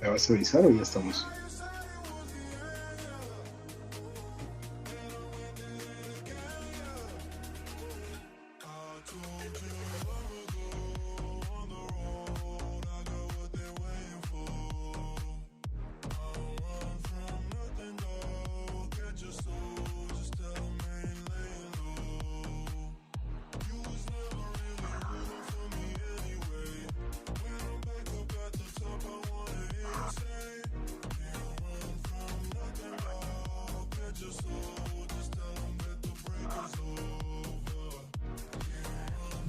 ¿Me vas a avisar o ya estamos?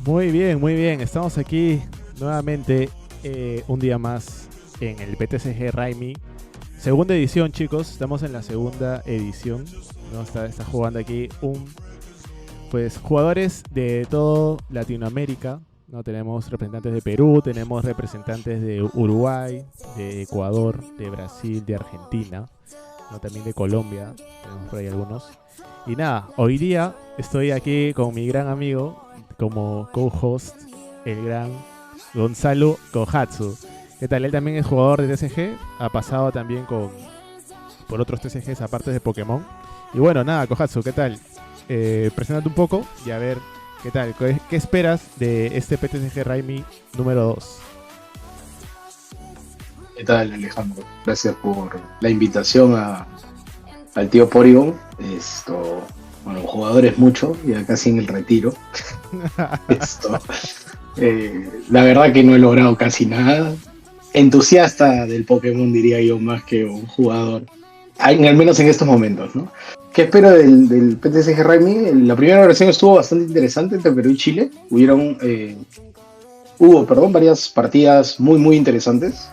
Muy bien, muy bien. Estamos aquí nuevamente un día más en el PTCG Raimi. Segunda edición, chicos. Estamos en la segunda edición. ¿No? Está jugando aquí pues jugadores de todo Latinoamérica. ¿No? Tenemos representantes de Perú, tenemos representantes de Uruguay, de Ecuador, de Brasil, de Argentina, ¿no? También de Colombia. Tenemos por ahí algunos. Y nada, hoy día estoy aquí con mi gran amigo como co-host, el gran Gonzalo Kohatsu. ¿Qué tal? Él también es jugador de TCG, ha pasado también por otros TCGs aparte de Pokémon. Y bueno, nada, Kohatsu, ¿qué tal? Preséntate un poco y a ver qué tal. ¿Qué esperas de este PTCG Raimi número 2? ¿Qué tal, Alejandro? Gracias por la invitación al tío Porygon. Bueno, jugadores mucho, ya casi en el retiro. Esto, la verdad que no he logrado casi nada. Entusiasta del Pokémon, diría yo, más que un jugador. Al menos en estos momentos, ¿no? ¿Qué espero del PTCG Raimi? La primera versión estuvo bastante interesante entre Perú y Chile. Hubo, varias partidas muy, muy interesantes.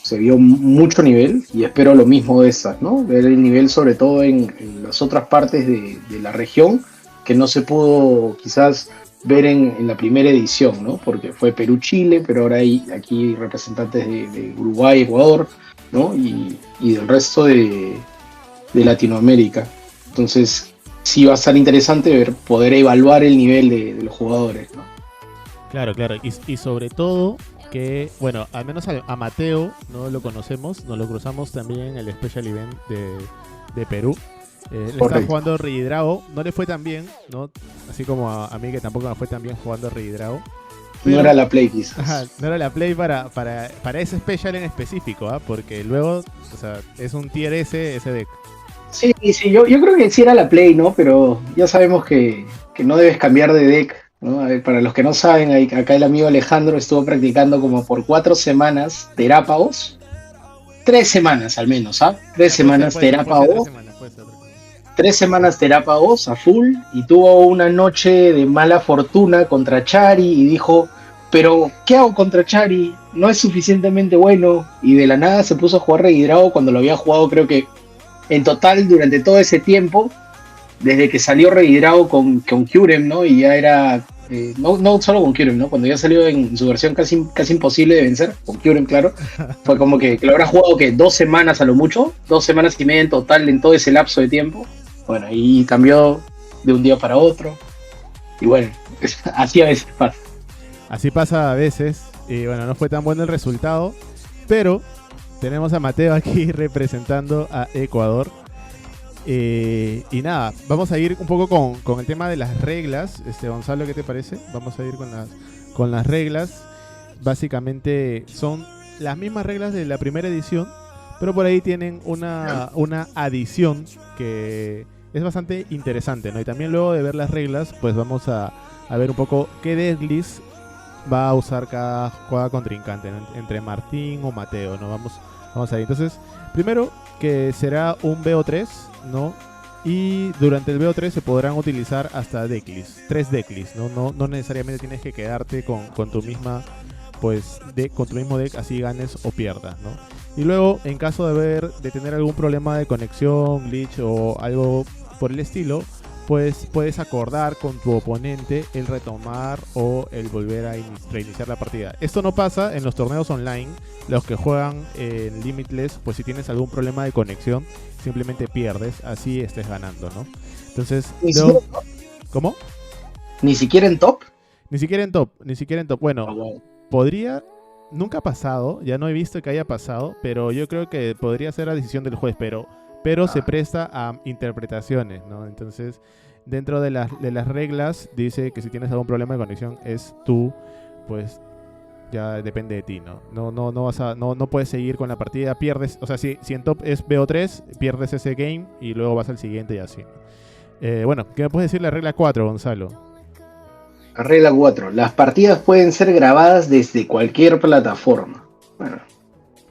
Se vio mucho nivel y espero lo mismo de estas, ¿no? Ver el nivel sobre todo en las otras partes de la región que no se pudo quizás ver en la primera edición, ¿no? Porque fue Perú-Chile, pero ahora hay aquí representantes de Uruguay, Ecuador, ¿no? Y del resto de Latinoamérica. Entonces, sí va a estar interesante poder evaluar el nivel de los jugadores, ¿no? Claro, claro. Y sobre todo que, bueno, al menos a Mateo no lo conocemos, nos lo cruzamos también en el Special Event de Perú. Él estaba Correcto. jugando Rigidrago, no le fue tan bien, ¿no? Así como a mí que tampoco me fue tan bien jugando Rigidrago. No era Pero la play ajá, quizás. no era la play para ese special en específico, ¿ah? Porque luego, o sea, es un tier S ese deck. Sí, sí, yo creo que sí era la Play, ¿no? Pero ya sabemos que no debes cambiar de deck, ¿no? A ver, para los que no saben, acá el amigo Alejandro estuvo practicando como por 4 semanas Terápagos. 3 semanas al menos, ¿ah? Tres Ya, semanas puede ser tres Terápagos. semanas, puede ser 3 semanas. 3 semanas Terápagos a full y tuvo una noche de mala fortuna contra Chari y dijo, pero ¿qué hago contra Chari? No es suficientemente bueno y de la nada se puso a jugar Regidrago cuando lo había jugado creo que en total durante todo ese tiempo desde que salió rehidrado con Kyurem, ¿no? Y ya era, no solo con Kyurem, ¿no? Cuando ya salió en su versión casi imposible de vencer, con Kyurem, claro, fue como que lo habrá jugado que 2 semanas a lo mucho, 2 semanas y media en total en todo ese lapso de tiempo. Bueno, y cambió de un día para otro. Y bueno, así a veces pasa. Así pasa a veces. Y bueno, no fue tan bueno el resultado. Pero tenemos a Mateo aquí representando a Ecuador. Y nada, vamos a ir un poco con el tema de las reglas. Gonzalo, ¿qué te parece? Vamos a ir con las reglas. Básicamente son las mismas reglas de la primera edición, pero por ahí tienen una adición que es bastante interesante, ¿no? Y también luego de ver las reglas, pues vamos a ver un poco qué decklist va a usar cada contrincante, ¿no? Entre Martín o Mateo, ¿no? Vamos a ir. Entonces, primero que será un BO3, ¿no? Y durante el BO3 se podrán utilizar hasta decklists, 3 decklists, ¿no? No necesariamente tienes que quedarte con tu misma, pues, con tu mismo deck, así ganes o pierdas, ¿no? Y luego, en caso de tener algún problema de conexión, glitch o algo por el estilo, pues puedes acordar con tu oponente el retomar o el volver a reiniciar la partida. Esto no pasa en los torneos online. Los que juegan en Limitless, pues si tienes algún problema de conexión, simplemente pierdes, así estés ganando, ¿no? Entonces, Ni siquiera, ¿cómo? ni siquiera en top. Ni siquiera en top, ni siquiera en top. Ah, Bueno, wow. podría. nunca ha pasado, ya no he visto que haya pasado, pero yo creo que podría ser la decisión del juez, pero se presta a interpretaciones, ¿no? Entonces, dentro de las reglas, dice que si tienes algún problema de conexión, es tú, pues ya depende de ti, ¿no? No puedes seguir con la partida, pierdes, o sea, si en top es BO3, pierdes ese game y luego vas al siguiente y así. Bueno, ¿qué me puedes decir la regla 4, Gonzalo? Regla 4. Las partidas pueden ser grabadas desde cualquier plataforma. Bueno,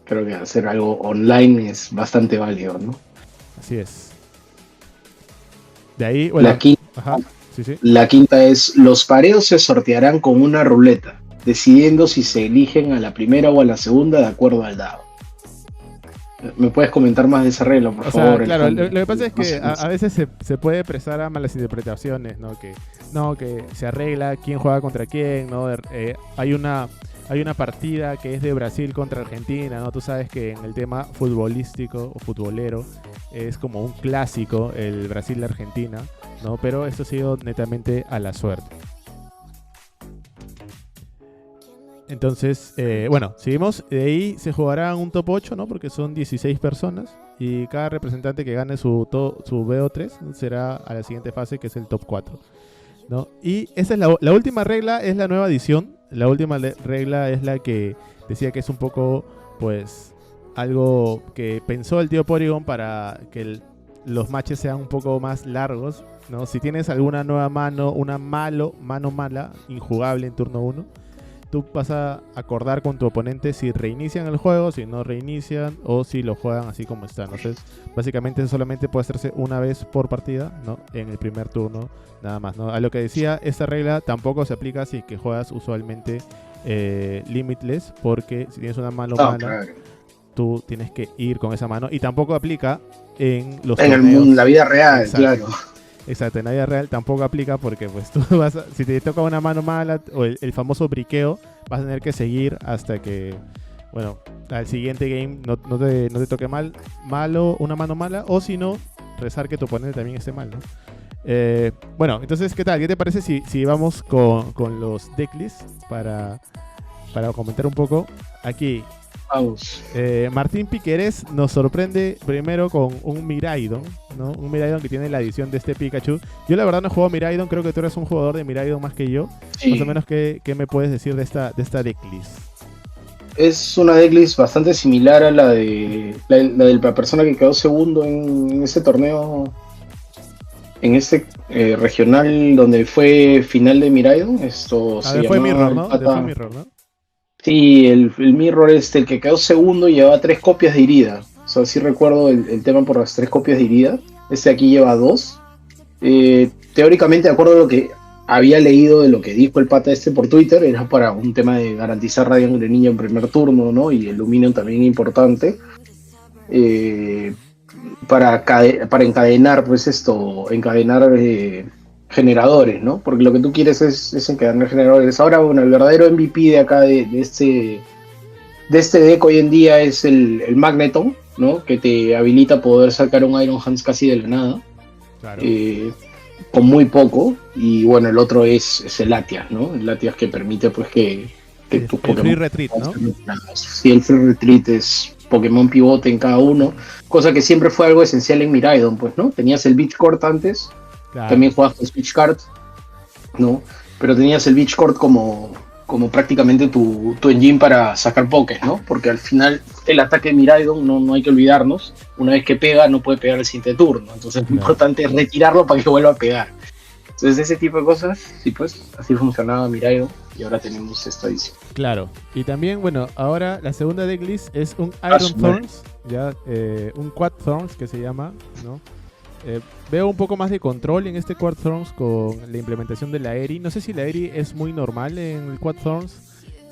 creo que hacer algo online es bastante válido, ¿no? Así es. De ahí, bueno, La quinta, ajá, sí. la quinta es, los pareos se sortearán con una ruleta, decidiendo si se eligen a la primera o a la segunda de acuerdo al dado. ¿Me puedes comentar más de esa regla, por O favor? sea, claro, Alejandro? lo que pasa es No que sé, no sé. a veces se puede prestar a malas interpretaciones, ¿no? Que se arregla quién juega contra quién, ¿no? Hay una partida que es de Brasil contra Argentina, ¿no? Tú sabes que en el tema futbolístico o futbolero es como un clásico el Brasil-Argentina, ¿no? Pero esto ha sido netamente a la suerte. Entonces, bueno, seguimos. De ahí se jugará un top 8, ¿no? Porque son 16 personas. Y cada representante que gane su BO3 será a la siguiente fase, que es el top 4, ¿no? Y esa es la última regla, es la nueva edición. La última regla es la que decía que es un poco, pues, algo que pensó el tío Porygon para que los matches sean un poco más largos, ¿no? Si tienes alguna nueva mano, una mano mala, injugable en turno 1, tú vas a acordar con tu oponente si reinician el juego, si no reinician o si lo juegan así como está. Entonces, básicamente solamente puede hacerse una vez por partida, ¿no? En el primer turno, nada más, ¿no? A lo que decía, esta regla tampoco se aplica si que juegas usualmente Limitless, porque si tienes una mano mala, Claro. tú tienes que ir con esa mano. Y tampoco aplica en los En torneos. la vida real, Exacto. claro. Exacto, en la vida real tampoco aplica porque pues tú si te toca una mano mala o el famoso briqueo, vas a tener que seguir hasta que, bueno, al siguiente game no te toque malo, una mano mala, o si no, rezar que tu oponente también esté mal, ¿no? Bueno, entonces, ¿qué tal? ¿Qué te parece si vamos con los decklists para comentar un poco? Aquí, Vamos. Martín Piquerés nos sorprende primero con un Miraidon, ¿no? Un Miraidon que tiene la edición de este Pikachu. Yo la verdad no juego Miraidon, creo que tú eres un jugador de Miraidon más que yo. Sí. Más o menos, ¿qué me puedes decir de esta decklist? Es una decklist bastante similar a la de la persona que quedó segundo en ese torneo, en este regional donde fue final de Miraidon. Esto se Fue llamaba Mirror, ¿no? Fue Mirror, ¿no? Sí, el Mirror el que quedó segundo llevaba 3 copias de Irida. O sea, sí recuerdo el tema por las 3 copias de Irida. Este aquí lleva 2. Teóricamente, de acuerdo a lo que había leído de lo que dijo el pata este por Twitter, era para un tema de garantizar Radiant Greninja en primer turno, ¿no? Y el Luminion también importante. Para encadenar, pues encadenar generadores, ¿no? Porque lo que tú quieres es encadenar generadores. Ahora, bueno, el verdadero MVP de acá de este deck hoy en día es el Magneton, ¿no? Que te habilita poder sacar un Iron Hands casi de la nada. Claro. Con muy poco. Y bueno, el otro es el Latias, ¿no? El Latias que permite pues que tus Pokémon... Free Retreat, ¿no? Sí, el Free Retreat es Pokémon pivote en cada uno, cosa que siempre fue algo esencial en Miraidon, pues, ¿no? Tenías el Beach Court antes, claro. También jugabas con Switch Card, ¿no? Pero tenías el Beach Court como prácticamente tu engine para sacar pokés, ¿no? Porque al final el ataque de Miraidon, no hay que olvidarnos, una vez que pega no puede pegar el siguiente turno, entonces lo importante es retirarlo para que vuelva a pegar. Entonces ese tipo de cosas, sí, pues así funcionaba Miraidon y ahora tenemos esta edición. Claro, y también, bueno, ahora la segunda decklist es un Iron Thorns, ya, un Quad Thorns que se llama, ¿no? Veo un poco más de control en este Quad Thorns con la implementación de la Eri. No sé si la Eri es muy normal en el Quad Thorns,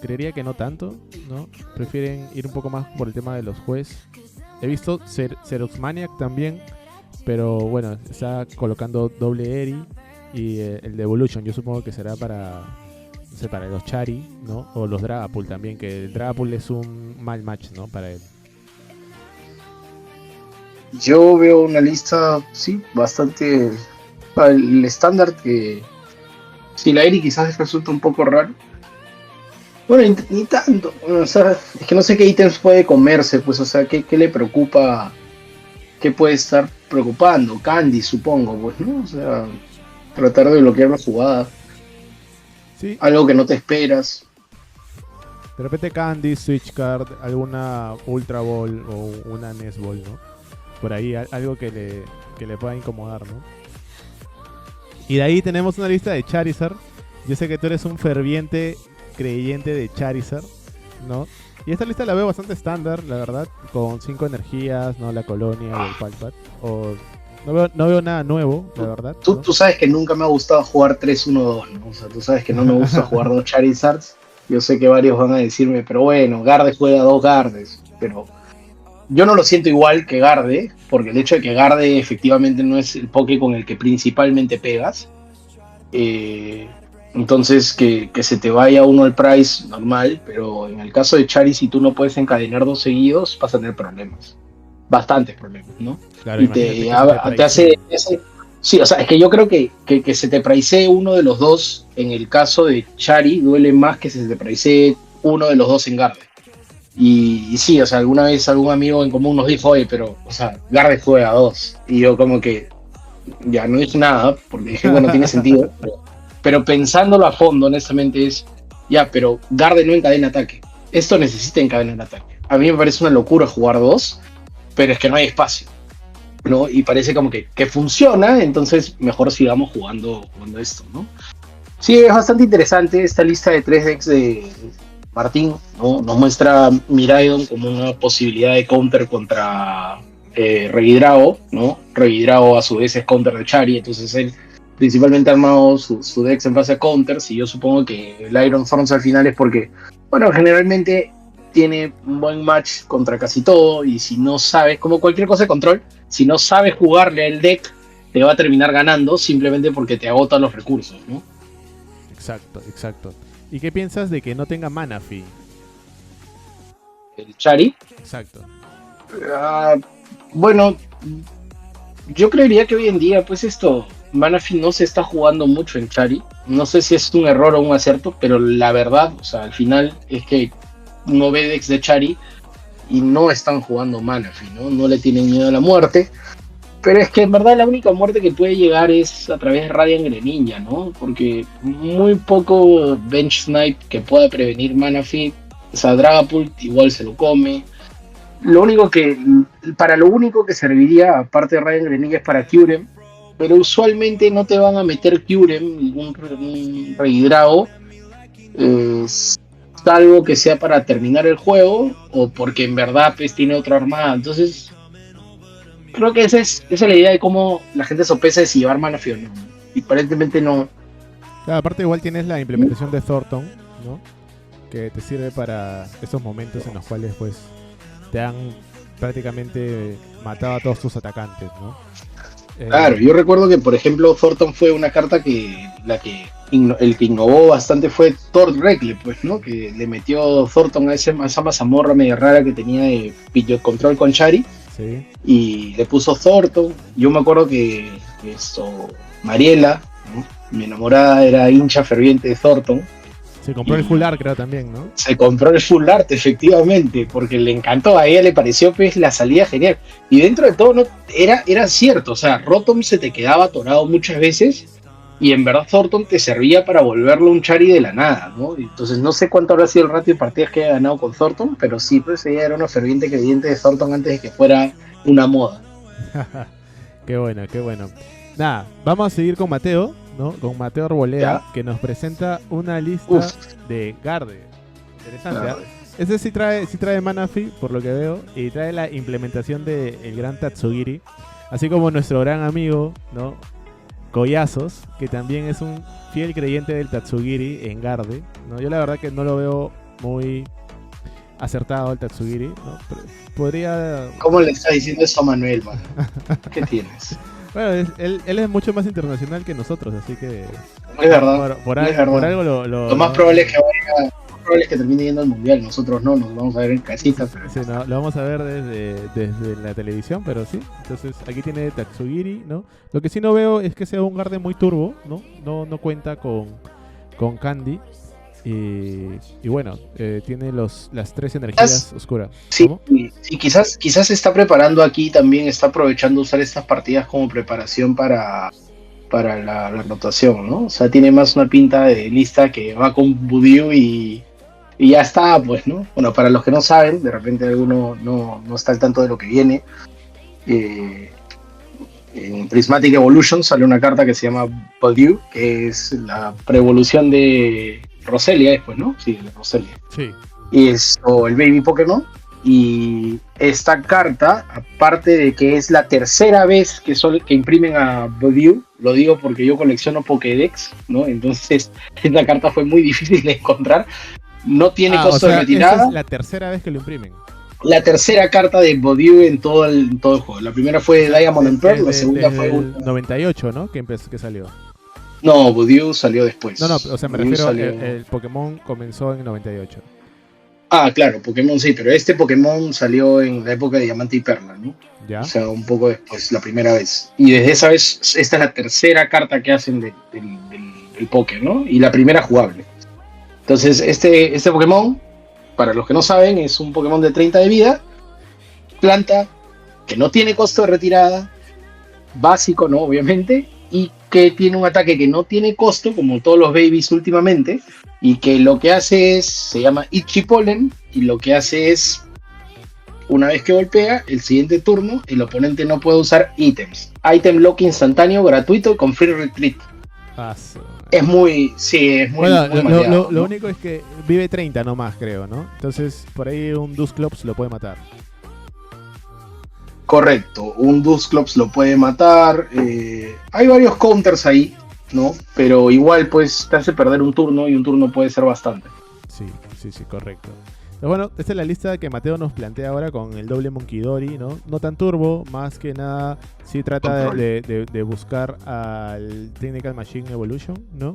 creería que no tanto, ¿no? Prefieren ir un poco más por el tema de los jueces. He visto Xerox Maniac también, pero bueno, está colocando doble Eri. Y el de Evolution, yo supongo que será para, no sé, para los Chari, ¿no? O los Dragapult también, que el Dragapult es un mal match, ¿no? Para él. Yo veo una lista, sí, bastante... El estándar que... Sí, la Eri quizás resulta un poco raro. Bueno, ni tanto. Bueno, o sea, es que no sé qué ítems puede comerse, pues, o sea, qué le preocupa, qué puede estar preocupando. Candy, supongo, pues, ¿no? O sea, tratar de bloquear la jugada. Sí, Algo que no te esperas. de repente Candy, Switch Card, alguna Ultra Ball o una NES Ball, ¿no? Por ahí algo que le pueda incomodar, ¿no? Y de ahí tenemos una lista de Charizard. Yo sé que tú eres un ferviente creyente de Charizard, ¿no? Y esta lista la veo bastante estándar, la verdad, con 5 energías, ¿no? La colonia y el Palpat. O no veo nada nuevo, la verdad, ¿no? Tú sabes que nunca me ha gustado jugar 3-1-2, ¿no? O sea, tú sabes que no me gusta jugar dos Charizards. Yo sé que varios van a decirme, pero bueno, Garde juega dos Gardes. Pero yo no lo siento igual que Garde, porque el hecho de que Garde efectivamente no es el Poké con el que principalmente pegas. eh, entonces, que se te vaya uno al Price, normal. Pero en el caso de Charizard, si tú no puedes encadenar dos seguidos, vas a tener problemas. Bastantes problemas, ¿no? Claro, Y imagínate que se te te priceen. hace. Sí, o sea, es que yo creo que se te praisee uno de los dos en el caso de Chari duele más que se te praisee uno de los dos en Garde. Y sí, o sea, alguna vez algún amigo en común nos dijo, oye, pero, o sea, Garde juega a dos. Y yo como que ya no dije nada, porque dije, bueno, tiene sentido. Pero pensándolo a fondo, honestamente, es, ya, pero Garde no encadena ataque. Esto necesita encadenar ataque. A mí me parece una locura jugar dos, pero es que no hay espacio, ¿no? Y parece como que funciona, entonces mejor sigamos jugando esto, ¿no? Sí, es bastante interesante esta lista de 3 decks de Martín, ¿no? Nos muestra Miraidon como una posibilidad de counter contra Regidrago, ¿no? Regidrago a su vez es counter de Chari, entonces él principalmente ha armado su decks en base a counters, y yo supongo que el Iron Thorns al final es porque, bueno, generalmente tiene un buen match contra casi todo, y si no sabes, como cualquier cosa de control, si no sabes jugarle al deck, te va a terminar ganando simplemente porque te agota los recursos, ¿no? Exacto, exacto. ¿Y qué piensas de que no tenga mana fee? El Chari. Exacto. Ah, bueno, yo creería que hoy en día, pues esto, Manaphy no se está jugando mucho en Chari. No sé si es un error o un acierto, pero la verdad, o sea, al final es que uno ve decks de Chari y no están jugando Manaphy, ¿no? No le tienen miedo a la muerte. Pero es que en verdad la única muerte que puede llegar es a través de Radiant Greninja, ¿no? Porque muy poco Bench Snipe que pueda prevenir Manaphy. O sea, Dragapult igual se lo come. Lo único que, para lo único que serviría, aparte de Ryan Greninja, es para Kyurem, pero usualmente no te van a meter Kyurem, un Regidrago, eh, salvo que sea para terminar el juego o porque en verdad pues, tiene otra armada. Entonces, creo que esa es la idea de cómo la gente sopesa de si llevar Manaphy o no. Y aparentemente no. Claro, aparte igual tienes la implementación de Thornton, ¿no? Que te sirve para esos momentos en los cuales pues te han prácticamente matado a todos tus atacantes, ¿no? Claro, yo recuerdo que, por ejemplo, Thornton fue una carta el que innovó bastante fue Thor Rekle, pues, ¿no? Que le metió Thornton a esa mazamorra medio rara que tenía de pillo control con Chari Sí. y le puso Thornton. Yo me acuerdo que esto, Mariela, ¿no? Mi enamorada, era hincha ferviente de Thornton. Se compró el Y full art, creo también, ¿no? se compró el full art, efectivamente, porque le encantó, a ella le pareció pues la salida genial. Y dentro de todo no era cierto, o sea, Rotom se te quedaba atorado muchas veces y en verdad Thornton te servía para volverlo un Chari de la nada, ¿no? Entonces no sé cuánto habrá sido el ratio de partidas que haya ganado con Thornton, pero sí, pues ella era una ferviente creyente de Thornton antes de que fuera una moda. Qué bueno, qué bueno. Nada, vamos a seguir con Mateo, ¿no? Con Mateo Arboleda, ¿Ya? que nos presenta una lista Uf, de Garde. Interesante, ¿ah? ah, Ese sí trae Manaphy, por lo que veo, y trae la implementación del gran Tatsugiri, así como nuestro gran amigo, ¿no? Collazos, que también es un fiel creyente del Tatsugiri en Garde, ¿no? Yo la verdad que no lo veo muy acertado el Tatsugiri, ¿no? Podría... ¿cómo le estás diciendo eso a Manuel, man? ¿Qué tienes? Bueno, él es mucho más internacional que nosotros, así que No es verdad, no es por verdad. algo Lo más probable es que vaya, lo más probable es que termine yendo al mundial. Nosotros no, nos vamos a ver en casita, pero sí, no, lo vamos a ver desde la televisión, pero sí. Entonces aquí tiene Tatsugiri, ¿no? Lo que sí no veo es que sea un Garden muy turbo, ¿no? No cuenta con Candy. Y bueno, tiene las 3 energías oscuras. Sí, ¿Cómo? sí, quizás se está preparando aquí también, está aprovechando usar estas partidas como preparación para la rotación, ¿no? O sea, tiene más una pinta de lista que va con Budiu y ya está, pues, ¿no? Bueno, para los que no saben, de repente alguno no está al tanto de lo que viene. eh, en Prismatic Evolution sale una carta que se llama Budiu, que es la preevolución de Roselia después, ¿no? Sí, de Roselia. Sí. Y es o el Baby Pokémon. Y esta carta, aparte de que es la tercera vez que imprimen a Budiu, lo digo porque yo colecciono Pokédex, ¿no? Entonces, esta carta fue muy difícil de encontrar. No tiene costo de retirada. Esa es la tercera vez que lo imprimen. La tercera carta de Budiu en todo el juego. La primera fue Diamond and Pearl, la segunda fue el 98, ¿no? Que salió. No, Budiu salió después. No, o sea, me Budiu refiero salió... el Pokémon comenzó en 98. Ah, claro, Pokémon sí, pero este Pokémon salió en la época de Diamante y Perla, ¿no? ¿Ya? O sea, un poco después, la primera vez. Y desde esa vez, esta es la tercera carta que hacen del Poké, ¿no? Y la primera jugable. Entonces, este Pokémon, para los que no saben, es un Pokémon de 30 de vida, planta, que no tiene costo de retirada, básico, ¿no? Obviamente, y que tiene un ataque que no tiene costo, como todos los babies últimamente, y que lo que hace se llama Itchy Pollen, y lo que hace es, una vez que golpea, el siguiente turno, el oponente no puede usar ítems. Item lock instantáneo, gratuito, con free retreat. Es muy, bueno, muy maleado, lo ¿no? único es que vive 30 nomás, creo, ¿no? Entonces, por ahí un Dusclops lo puede matar. Correcto, un Dusclops lo puede matar. Hay varios counters ahí, ¿no? Pero igual, pues, te hace perder un turno y un turno puede ser bastante. Sí, correcto. Pero bueno, esta es la lista que Mateo nos plantea ahora con el doble Monkidori, ¿no? No tan turbo, más que nada sí trata de buscar al Technical Machine Evolution, ¿no?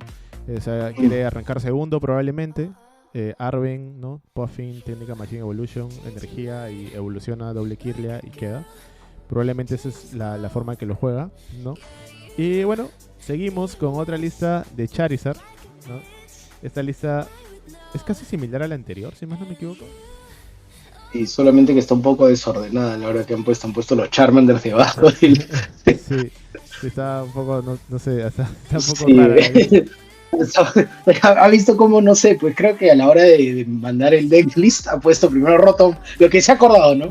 O sea, quiere arrancar segundo probablemente. Arven, ¿no? Puffin, Technical Machine Evolution, energía y evoluciona doble Kirlia y queda. Probablemente esa es la forma que lo juega, ¿no? Y bueno, seguimos con otra lista de Charizard, ¿no? Esta lista es casi similar a la anterior, si más no me equivoco. Y solamente que está un poco desordenada a la hora que han puesto los Charmander debajo. Sí, está un poco, no sé, está un poco rara. Ha visto cómo, no sé, pues creo que a la hora de mandar el deck list ha puesto primero Rotom, lo que se ha acordado, ¿no?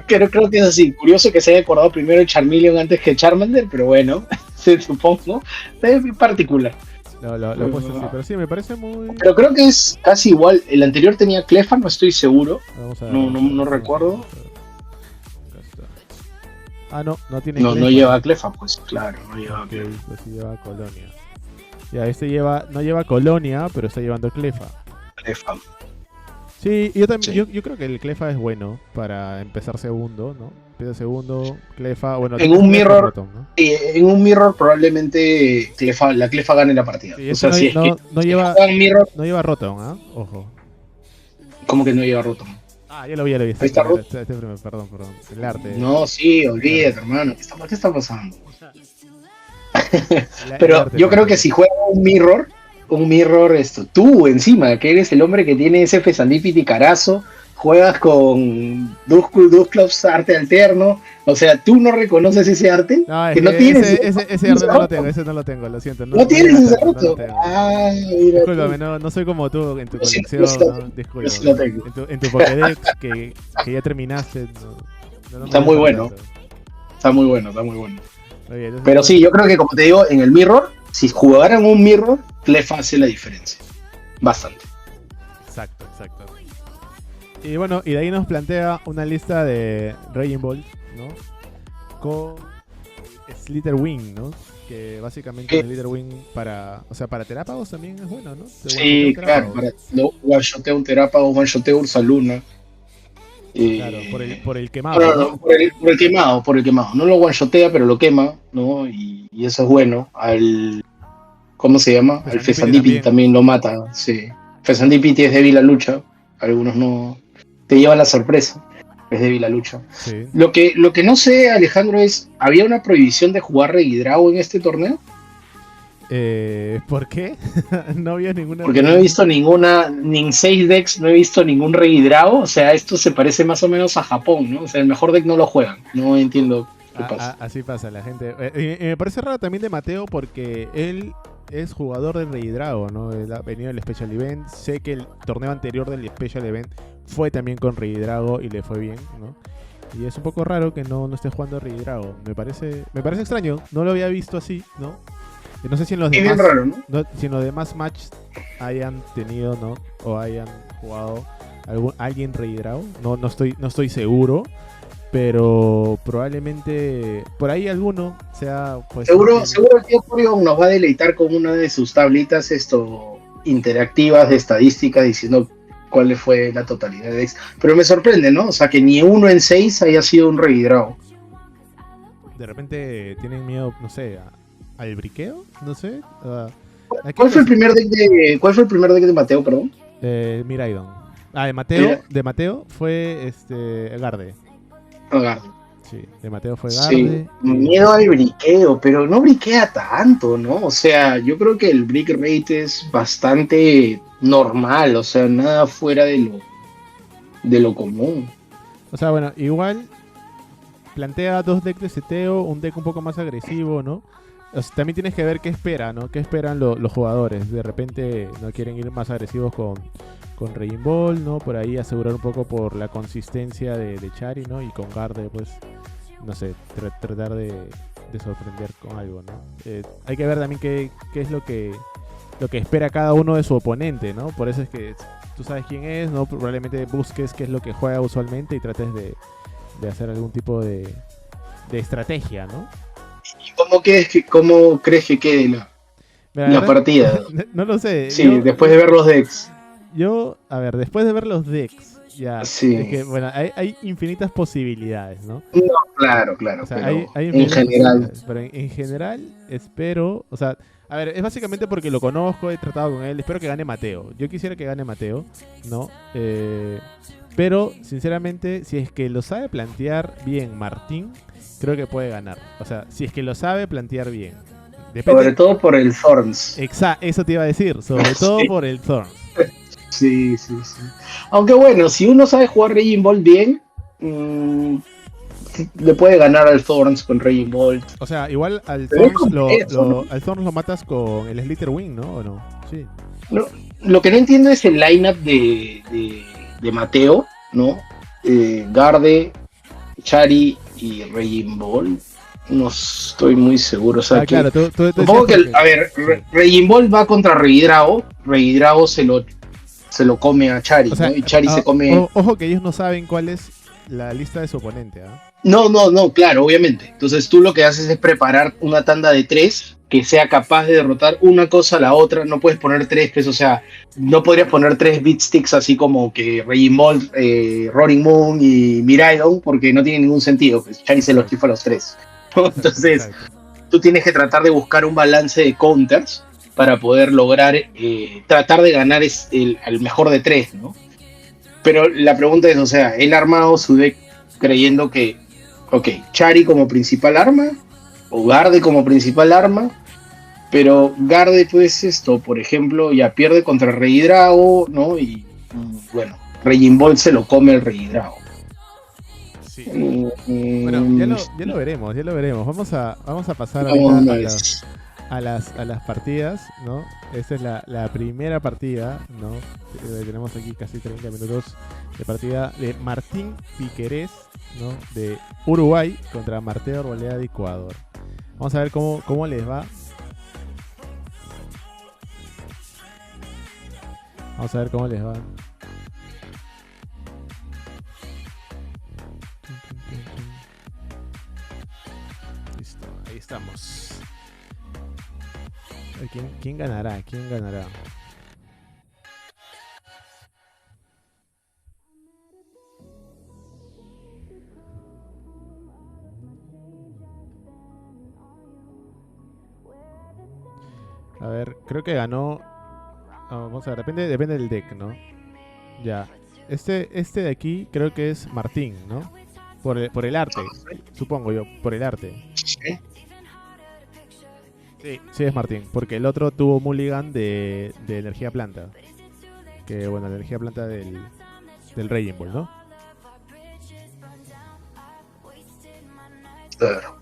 Creo que es así, curioso que se haya acordado primero el Charmeleon antes que el Charmander, pero bueno, supongo, es muy particular. Lo he puesto así, pero sí, me parece muy... Pero creo que es casi igual, el anterior tenía Cleffa, no estoy seguro, Vamos a ver, no recuerdo. Ah, no tiene No, Cleffa. no lleva Cleffa, pues claro, no lleva Ok, Cleffa. pues sí lleva Colonia. Ya, no lleva Colonia, pero está llevando Cleffa. Cleffa. Sí, yo también, Sí. yo creo que el Cleffa es bueno para empezar segundo, ¿no? Empieza segundo, Cleffa, bueno... En un mirror, Rotom, ¿no? en un mirror probablemente la Cleffa gane la partida. Sí, O sea, si es que no lleva mirror, no lleva Rotom, ¿ah? Ojo. ¿cómo que no lleva Rotom? Ah, ya lo vi. Ahí está Rotom. Perdón. El arte. No, sí, olvídate, hermano. ¿Qué está pasando? El Pero arte, yo creo que si juega un mirror, tú encima, que eres el hombre que tiene ese Fesandipiti carazo, juegas con Dusclops arte alterno, o sea, ¿tú no reconoces ese arte? No, que no tienes ese arte no lo tengo, lo siento. ¿No tienes ese no arte? lo tengo. Ah, mira. Discúlpame, no soy como tú en tu colección, ¿no? Discúlpame. Yo sí lo tengo. En tu Pokédex que ya terminaste. Está muy bueno. tanto. Está muy bueno. Oye, entonces, Pero sí, yo creo que como te digo, en el mirror, si jugaran un mirror, Cleffa hace la diferencia. Bastante. Exacto. Y bueno, y de ahí nos plantea una lista de Raging Ball, ¿no? Con Slitherwing, ¿no? Que básicamente Slitherwing para Terápagos también es bueno, ¿no? Sí, claro, para one-shotea un Terápago, one-shotea Ursaluna. Claro, por el quemado. No, por el quemado. No lo one-shotea, pero lo quema, ¿no? Y eso es bueno. ¿Cómo se llama? Al Fesandipiti también lo mata, sí. Fesandipiti es débil a lucha, algunos no... Te lleva la sorpresa, es débil a lucha. Sí. Lo que no sé, Alejandro, es, ¿había una prohibición de jugar Regidrago en este torneo? ¿Por qué? No había ninguna Porque no he razón. visto ninguna, ni en 6 decks no he visto ningún Rey Drago. O sea, esto se parece más o menos a Japón, ¿no? O sea, el mejor deck no lo juegan. No entiendo qué pasa. Así pasa la gente. Y me parece raro también de Mateo porque él es jugador de Rey Drago, ¿no? Él ha venido del Special Event. Sé que el torneo anterior del Special Event fue también con Rey Drago y le fue bien, ¿no? Y es un poco raro que no esté jugando Rey Drago. Me parece extraño. No lo había visto así, ¿no? No sé si en los Es bien demás, raro, ¿no? si en los demás matches hayan tenido, ¿no? O hayan jugado alguien Rey Drago. No estoy seguro. Pero probablemente por ahí alguno sea, pues, Seguro, seguro el tío Porygon nos va a deleitar con una de sus tablitas interactivas de estadística diciendo cuál fue la totalidad de decks. Pero me sorprende, ¿no? O sea, que ni uno en 6 haya sido un Rey Drago. de repente tienen miedo, no sé, al briqueo, no sé. ¿A qué ¿Cuál fue el les- primer deck de Mateo, perdón? Miraidon. De Era- Mateo fue Garde. Agarro. Sí, de Mateo fue Sí, Garde. miedo al briqueo, pero no briquea tanto, ¿no? O sea, yo creo que el brick rate es bastante normal, o sea, nada fuera de lo común. O sea, bueno, igual plantea dos decks de seteo, un deck un poco más agresivo, ¿no? O sea, también tienes que ver qué espera, ¿no? ¿Qué esperan los jugadores? De repente no quieren ir más agresivos con Raging Ball, ¿no? Por ahí asegurar un poco por la consistencia de Chari, ¿no? Y con Garde, pues, no sé, tratar de sorprender con algo, ¿no? Hay que ver también qué es lo que espera cada uno de su oponente, ¿no? Por eso es que tú sabes quién es, ¿no? Probablemente busques qué es lo que juega usualmente y trates de hacer algún tipo de estrategia, ¿no? ¿Y cómo crees que quede Mira, la la verdad, partida? no lo sé. Sí, después de ver los decks. A ver, después de ver los decks, ya, es Sí, que, bueno, hay infinitas posibilidades, ¿no? no, claro, O claro, sea, hay, pero hay en infinitas general, posibilidades, pero en general espero, o sea, a ver, es básicamente porque lo conozco, he tratado con él, espero que gane Mateo. Yo quisiera que gane Mateo, ¿no? Pero, sinceramente, si es que lo sabe plantear bien Martín, creo que puede ganar. O sea, si es que lo sabe plantear bien. sobre Depende. todo por el Thorns. Eso te iba a decir, sobre todo Sí, por el Thorn. sí, sí, sí. Aunque bueno, si uno sabe jugar Raging Ball bien, mm, le puede ganar al Thorns con Raging Ball. O sea, igual al Pero es Thorns complejo, ¿no? al Thorns lo matas con el Slither Wing, ¿no? ¿O no? Sí. No, lo que no entiendo es el lineup de Mateo, ¿no? Garde, Chari y Raging Ball. No estoy muy seguro. O sea que. Claro, tú decías Supongo que, porque... a ver, Sí. Raging Ball va contra Reidrao. Reidrao se lo come a O Chari, sea, ¿no? Y Chari se come. ojo que ellos no saben cuál es la lista de su oponente, ¿ah? No, no, no, claro, obviamente. Entonces tú lo que haces es preparar una tanda de tres que sea capaz de derrotar una cosa a la otra. No puedes poner tres, pues, o sea, no podrías poner tres beatsticks así como que Raging Ball, Roaring Moon y Miraidon, porque no tiene ningún sentido. Pues Chari se los Exacto, chifa a los tres. ¿No? Entonces, exacto. tú tienes que tratar de buscar un balance de counters para poder lograr, tratar de ganar al mejor de tres, ¿no? Pero la pregunta es, o sea, él ha armado su deck creyendo que, ok, Chari como principal arma, o Garde como principal arma, pero Garde, pues esto, por ejemplo, ya pierde contra Rey Drago, ¿no? Bueno, Raging Ball se lo come el Rey Drago. Sí. Bueno, Mm, ya lo veremos, ya lo veremos. Vamos a pasar vamos ahorita una a vez. las partidas, ¿no? Esta es la primera partida, ¿no? Tenemos aquí casi 30 minutos de partida de Martín Piquerés, ¿no? De Uruguay contra Mateo Arboleda de Ecuador. Vamos a ver cómo les va. Vamos a ver cómo les va. Listo, ahí estamos. A ver, ¿quién ganará? ¿Quién ganará? A ver, creo que ganó. Vamos a ver, depende del deck, ¿no? Ya. Este de aquí creo que es Martín, ¿no? Por el arte, supongo yo, por el arte. ¿Sí? Sí, sí es Martín, porque el otro tuvo Mulligan de energía planta. Que bueno, la energía planta del Raging Ball, ¿no? Claro.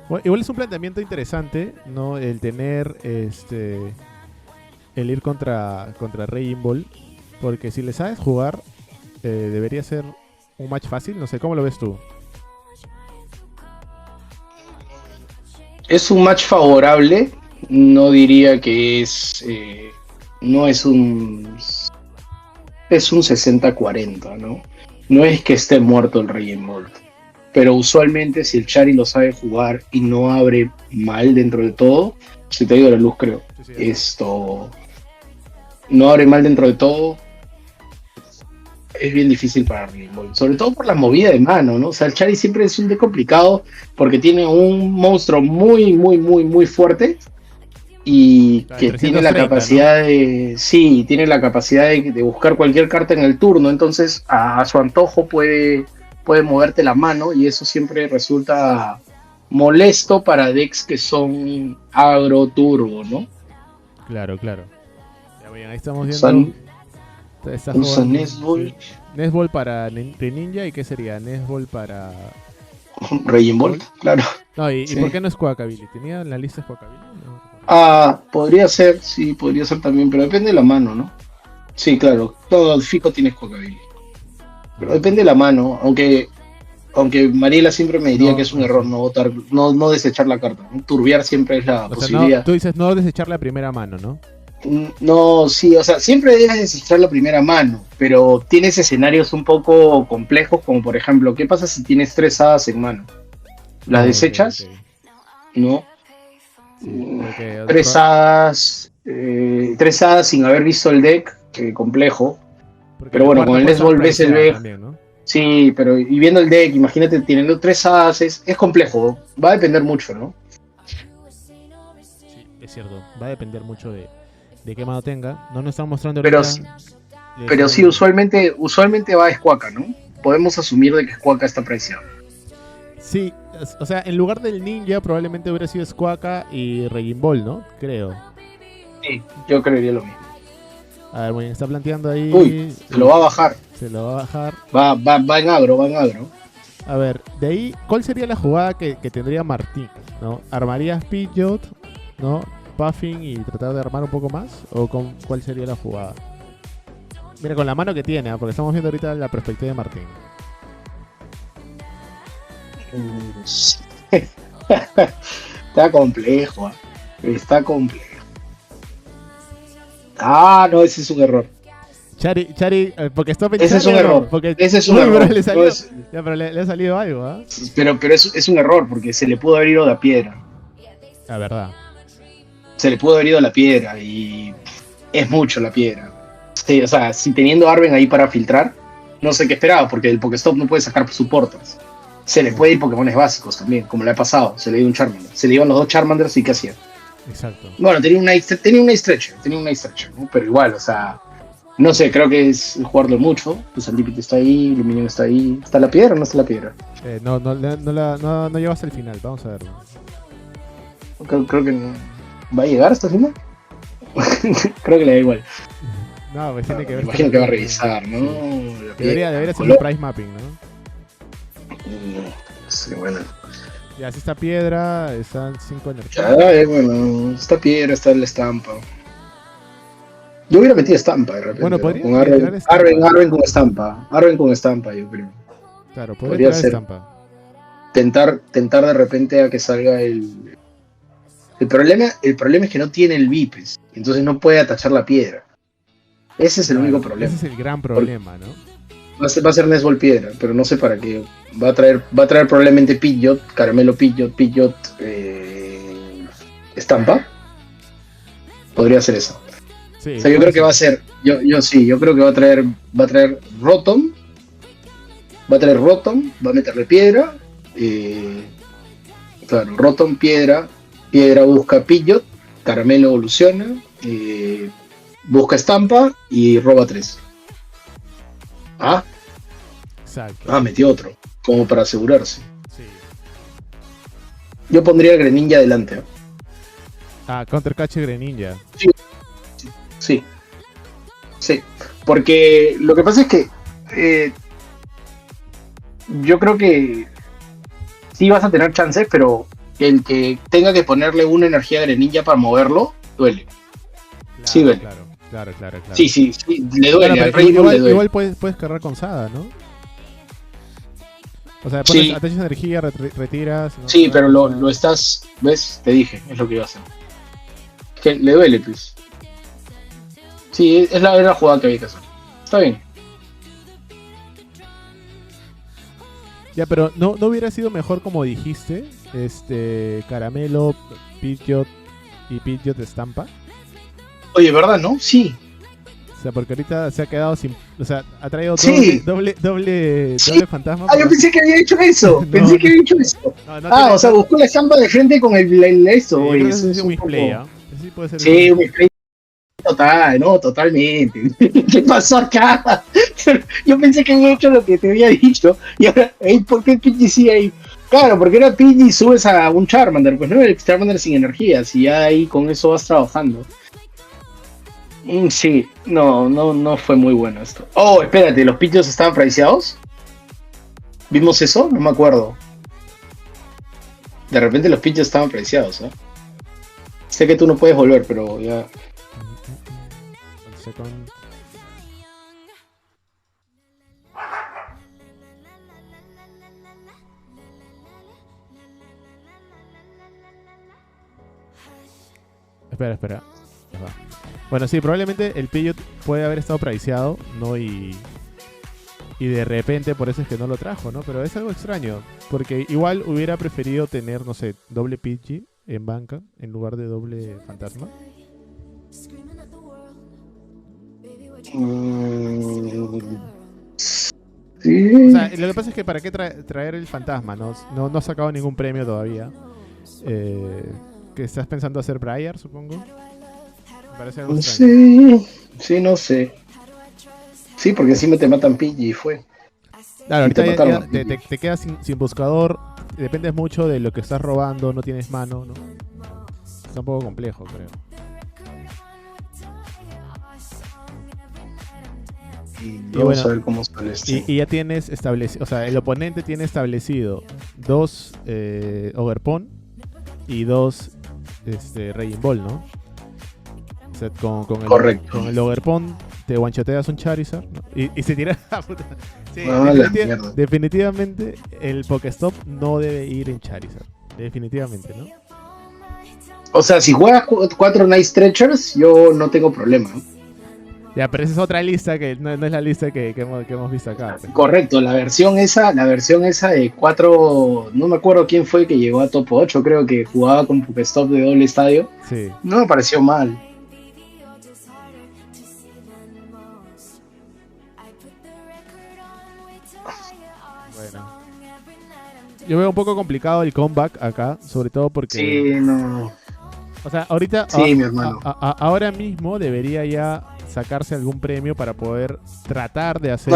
Bueno, igual es un planteamiento interesante, ¿no? El tener el ir contra Raging Ball. Porque si le sabes jugar, debería ser un match fácil. No sé, ¿cómo lo ves tú? Es un match favorable, no diría que es, no es un, es un 60-40, ¿no? No es que esté muerto el Rey Bolt, pero usualmente si el Chari lo sabe jugar y no abre mal dentro de todo, se te ha ido la luz creo, Sí, sí, esto, no abre mal dentro de todo, es bien difícil para Rainbow, sobre todo por la movida de mano, ¿no? O sea, el Chari siempre es un de complicado porque tiene un monstruo muy, muy, muy, muy fuerte y claro, que tiene la 330, ¿no? capacidad de, sí, tiene la capacidad de buscar cualquier carta en el turno, entonces a su antojo puede moverte la mano y eso siempre resulta molesto para decks que son agro turbo, ¿no? Claro, claro. Ya bien, ahí estamos viendo. Usan, Está usan jugando. Nesball, Sí. Nesball para Ninja, ¿y qué sería? Nesball para Raging Ball. Bolt, claro. No, ¿y por Sí. qué no es Quackability? ¿Tenía en la lista Quackability? No recuerdo. Ah, podría ser, sí, podría ser también, pero depende de la mano, ¿no? Sí, claro, todo fijo tienes Quackability. Pero Ah, depende de la mano, aunque Mariela siempre me diría que no, es un error no votar, no desechar la carta, ¿no? Turbiar siempre es la o sea, no, posibilidad. tú dices no desechar la primera mano, ¿no? No, sí, o sea, siempre debes desechar la primera mano, pero tienes escenarios un poco complejos, como por ejemplo, ¿qué pasa si tienes tres hadas en mano? ¿Las Oh, ok, desechas? ok. No. Sí, porque Tres hadas sin haber visto el deck, complejo. porque Pero la bueno, con cuarta el puede estar Nesball ves el priceada deck, también, ¿no? sí, pero y viendo el deck, imagínate teniendo tres hadas, es complejo, va a depender mucho, ¿no? Sí, es cierto. Va a depender mucho de qué mano tenga. No nos están mostrando Pero, ahorita. Le pero sí, estoy... usualmente va a Escuaca, ¿no? Podemos asumir de que Escuaca está apreciado. Sí, o sea, en lugar del ninja probablemente hubiera sido Squawka y Raging Ball, ¿no? Creo. Sí, yo creería lo mismo. A ver, muy bien, está planteando Uy, ahí. se lo va a bajar. Se lo va a bajar. Va en agro, va en agro. A ver, de ahí, ¿cuál sería la jugada que tendría Martín? ¿No? ¿Armarías Pidgeot, ¿no? Puffing y tratar de armar un poco más? ¿O cuál sería la jugada? Mira, con la mano que tiene, ¿ah? Porque estamos viendo ahorita la perspectiva de Martín. Está complejo, está complejo. Ah, no, ese es un error. Chari, porque está Ese es un pensando, error. porque Ese es un uy, bro, error. le No salió, es, ya, pero le ha salido algo, ¿ah? pero es un error porque se le pudo haber ido la piedra. La verdad. Se le pudo haber ido la piedra y es mucho la piedra. Sí, o sea, si teniendo Arven ahí para filtrar, no sé qué esperaba, porque el Pokestop no puede sacar supporters. Se le puede ir Pokémones básicos también, como le ha pasado. Se le dio un Charmander. Se le iban los dos Charmanders y ¿qué hacía? Exacto. Bueno, tenía una Stretcher, ¿no? Pero igual, o sea, no sé, creo que es jugarlo mucho. Pues Antipit está ahí, Luminion está ahí. ¿Está la piedra o no está la piedra? No llegó hasta el final, vamos a verlo. Creo que no. ¿Va a llegar hasta el final? Creo que le da igual. No, pues tiene que Me ver. imagino que va a revisar, ¿no? Sí. La Debería piedra, ser un color. price mapping, ¿no? Sí, bueno. Ya, si está piedra, están 5 energías. Ya, bueno, esta piedra, está la estampa. Yo hubiera metido estampa de repente, Bueno, ¿no? podría Con tirar Arven, estampa. Arven con estampa. Arven con estampa, yo creo. Claro, podría Podría tirar ser. estampa. Tentar de repente a que salga el. El problema es que no tiene el Vipes, entonces no puede atachar la piedra. Ese es el único Claro, ese problema. es el gran problema, ¿no? Va a ser Nesball piedra, pero no sé para qué. Va a traer probablemente Pidgeot, Caramelo Pidgeot, estampa. Podría ser eso. Sí, O sea, yo puede creo que va a ser. ser, yo creo que va a traer Rotom, va a meterle piedra, claro, Rotom, piedra busca Pidgeot, Caramelo evoluciona, busca estampa y roba 3. Exacto. Metió otro, como para asegurarse. Sí. Yo pondría el Greninja adelante, ¿eh? Ah, Counter Catch Greninja. Sí, sí. Porque lo que pasa es que yo creo que sí vas a tener chances, pero el que tenga que ponerle una energía de Greninja para moverlo, duele. Claro, Sí, duele. claro. Sí, le Claro, duele, pero al Rainbow le duele. igual puedes cargar con Sada, ¿no? O sea, pones Sí, atachas energía, retiras, ¿no? sí, Cargas pero con lo, Sada. lo estás, ¿ves? Te dije, es lo que iba a hacer. Es que le duele, pues. Sí, es la jugada que había que hacer. Está bien. Ya, pero no hubiera sido mejor como dijiste, Caramelo, Pidgeot y Pidgeot Estampa. Oye, ¿verdad, no? Sí. O sea, porque ahorita se ha quedado sin, o sea, ha traído Sí. doble Sí. fantasma. Ah, yo pensé que había hecho eso. No, Pensé que no. había hecho eso. No O sea, buscó la estampa de frente con eso. yo Oye, creo que eso ese es es un un misplay, poco. ¿ah? Ese sí puede ser Sí, un un misplay total, no, totalmente. ¿Qué pasó acá? Yo pensé que había hecho lo que te había dicho. Y ahora, ¿por qué Pidgey sí ahí? Claro, porque era Pidgey y subes a un Charmander, pues no, el Charmander sin energía, si ya ahí con eso vas trabajando. Sí, no fue muy bueno esto. Oh, espérate, ¿los Pidgeys estaban priceados? ¿Vimos eso? No me acuerdo. De repente los Pidgeys estaban priceados, ¿eh? Sé que tú no puedes volver, pero ya. second. Espera. Ajá. Bueno, sí, probablemente el Pidgeot puede haber estado priceado, ¿no? Y de repente por eso es que no lo trajo, ¿no? Pero es algo extraño, porque igual hubiera preferido tener, no sé, doble Pidgey en banca en lugar de doble fantasma. Sí. O sea, lo que pasa es que para qué traer el fantasma, no ha sacado ningún premio todavía. Que estás pensando hacer Briar, supongo. Me parece algo extraño. Sí, no sé. Sí, porque encima te matan Pidgey y fue. Claro, Y te ahorita mataron a Pidgey. te quedas sin buscador. Dependes mucho de lo que estás robando, no tienes mano, ¿no? Está un poco complejo, creo. Y bueno, vamos a ver cómo sale este. Y ya tienes establecido, o sea, el oponente tiene establecido dos Ogerpon y dos Raging Ball, ¿no? O sea, Correcto. con el Ogerpon te guanchoteas un Charizard, ¿no? Y se tira. Sí, La mierda. definitivamente el Pokestop no debe ir en Charizard. Definitivamente, ¿no? O sea, si juegas 4 Night Stretchers, yo no tengo problema. Ya, pero esa es otra lista que no es la lista que hemos visto acá. Pues. Correcto, la versión esa de 4, no me acuerdo quién fue que llegó a top 8, creo que jugaba con Pokestop de doble estadio. Sí. No me pareció mal. Bueno. Yo veo un poco complicado el comeback acá, sobre todo porque... Sí, no. O sea, ahorita... Sí, mi hermano. Ahora mismo debería ya sacarse algún premio para poder tratar de hacer...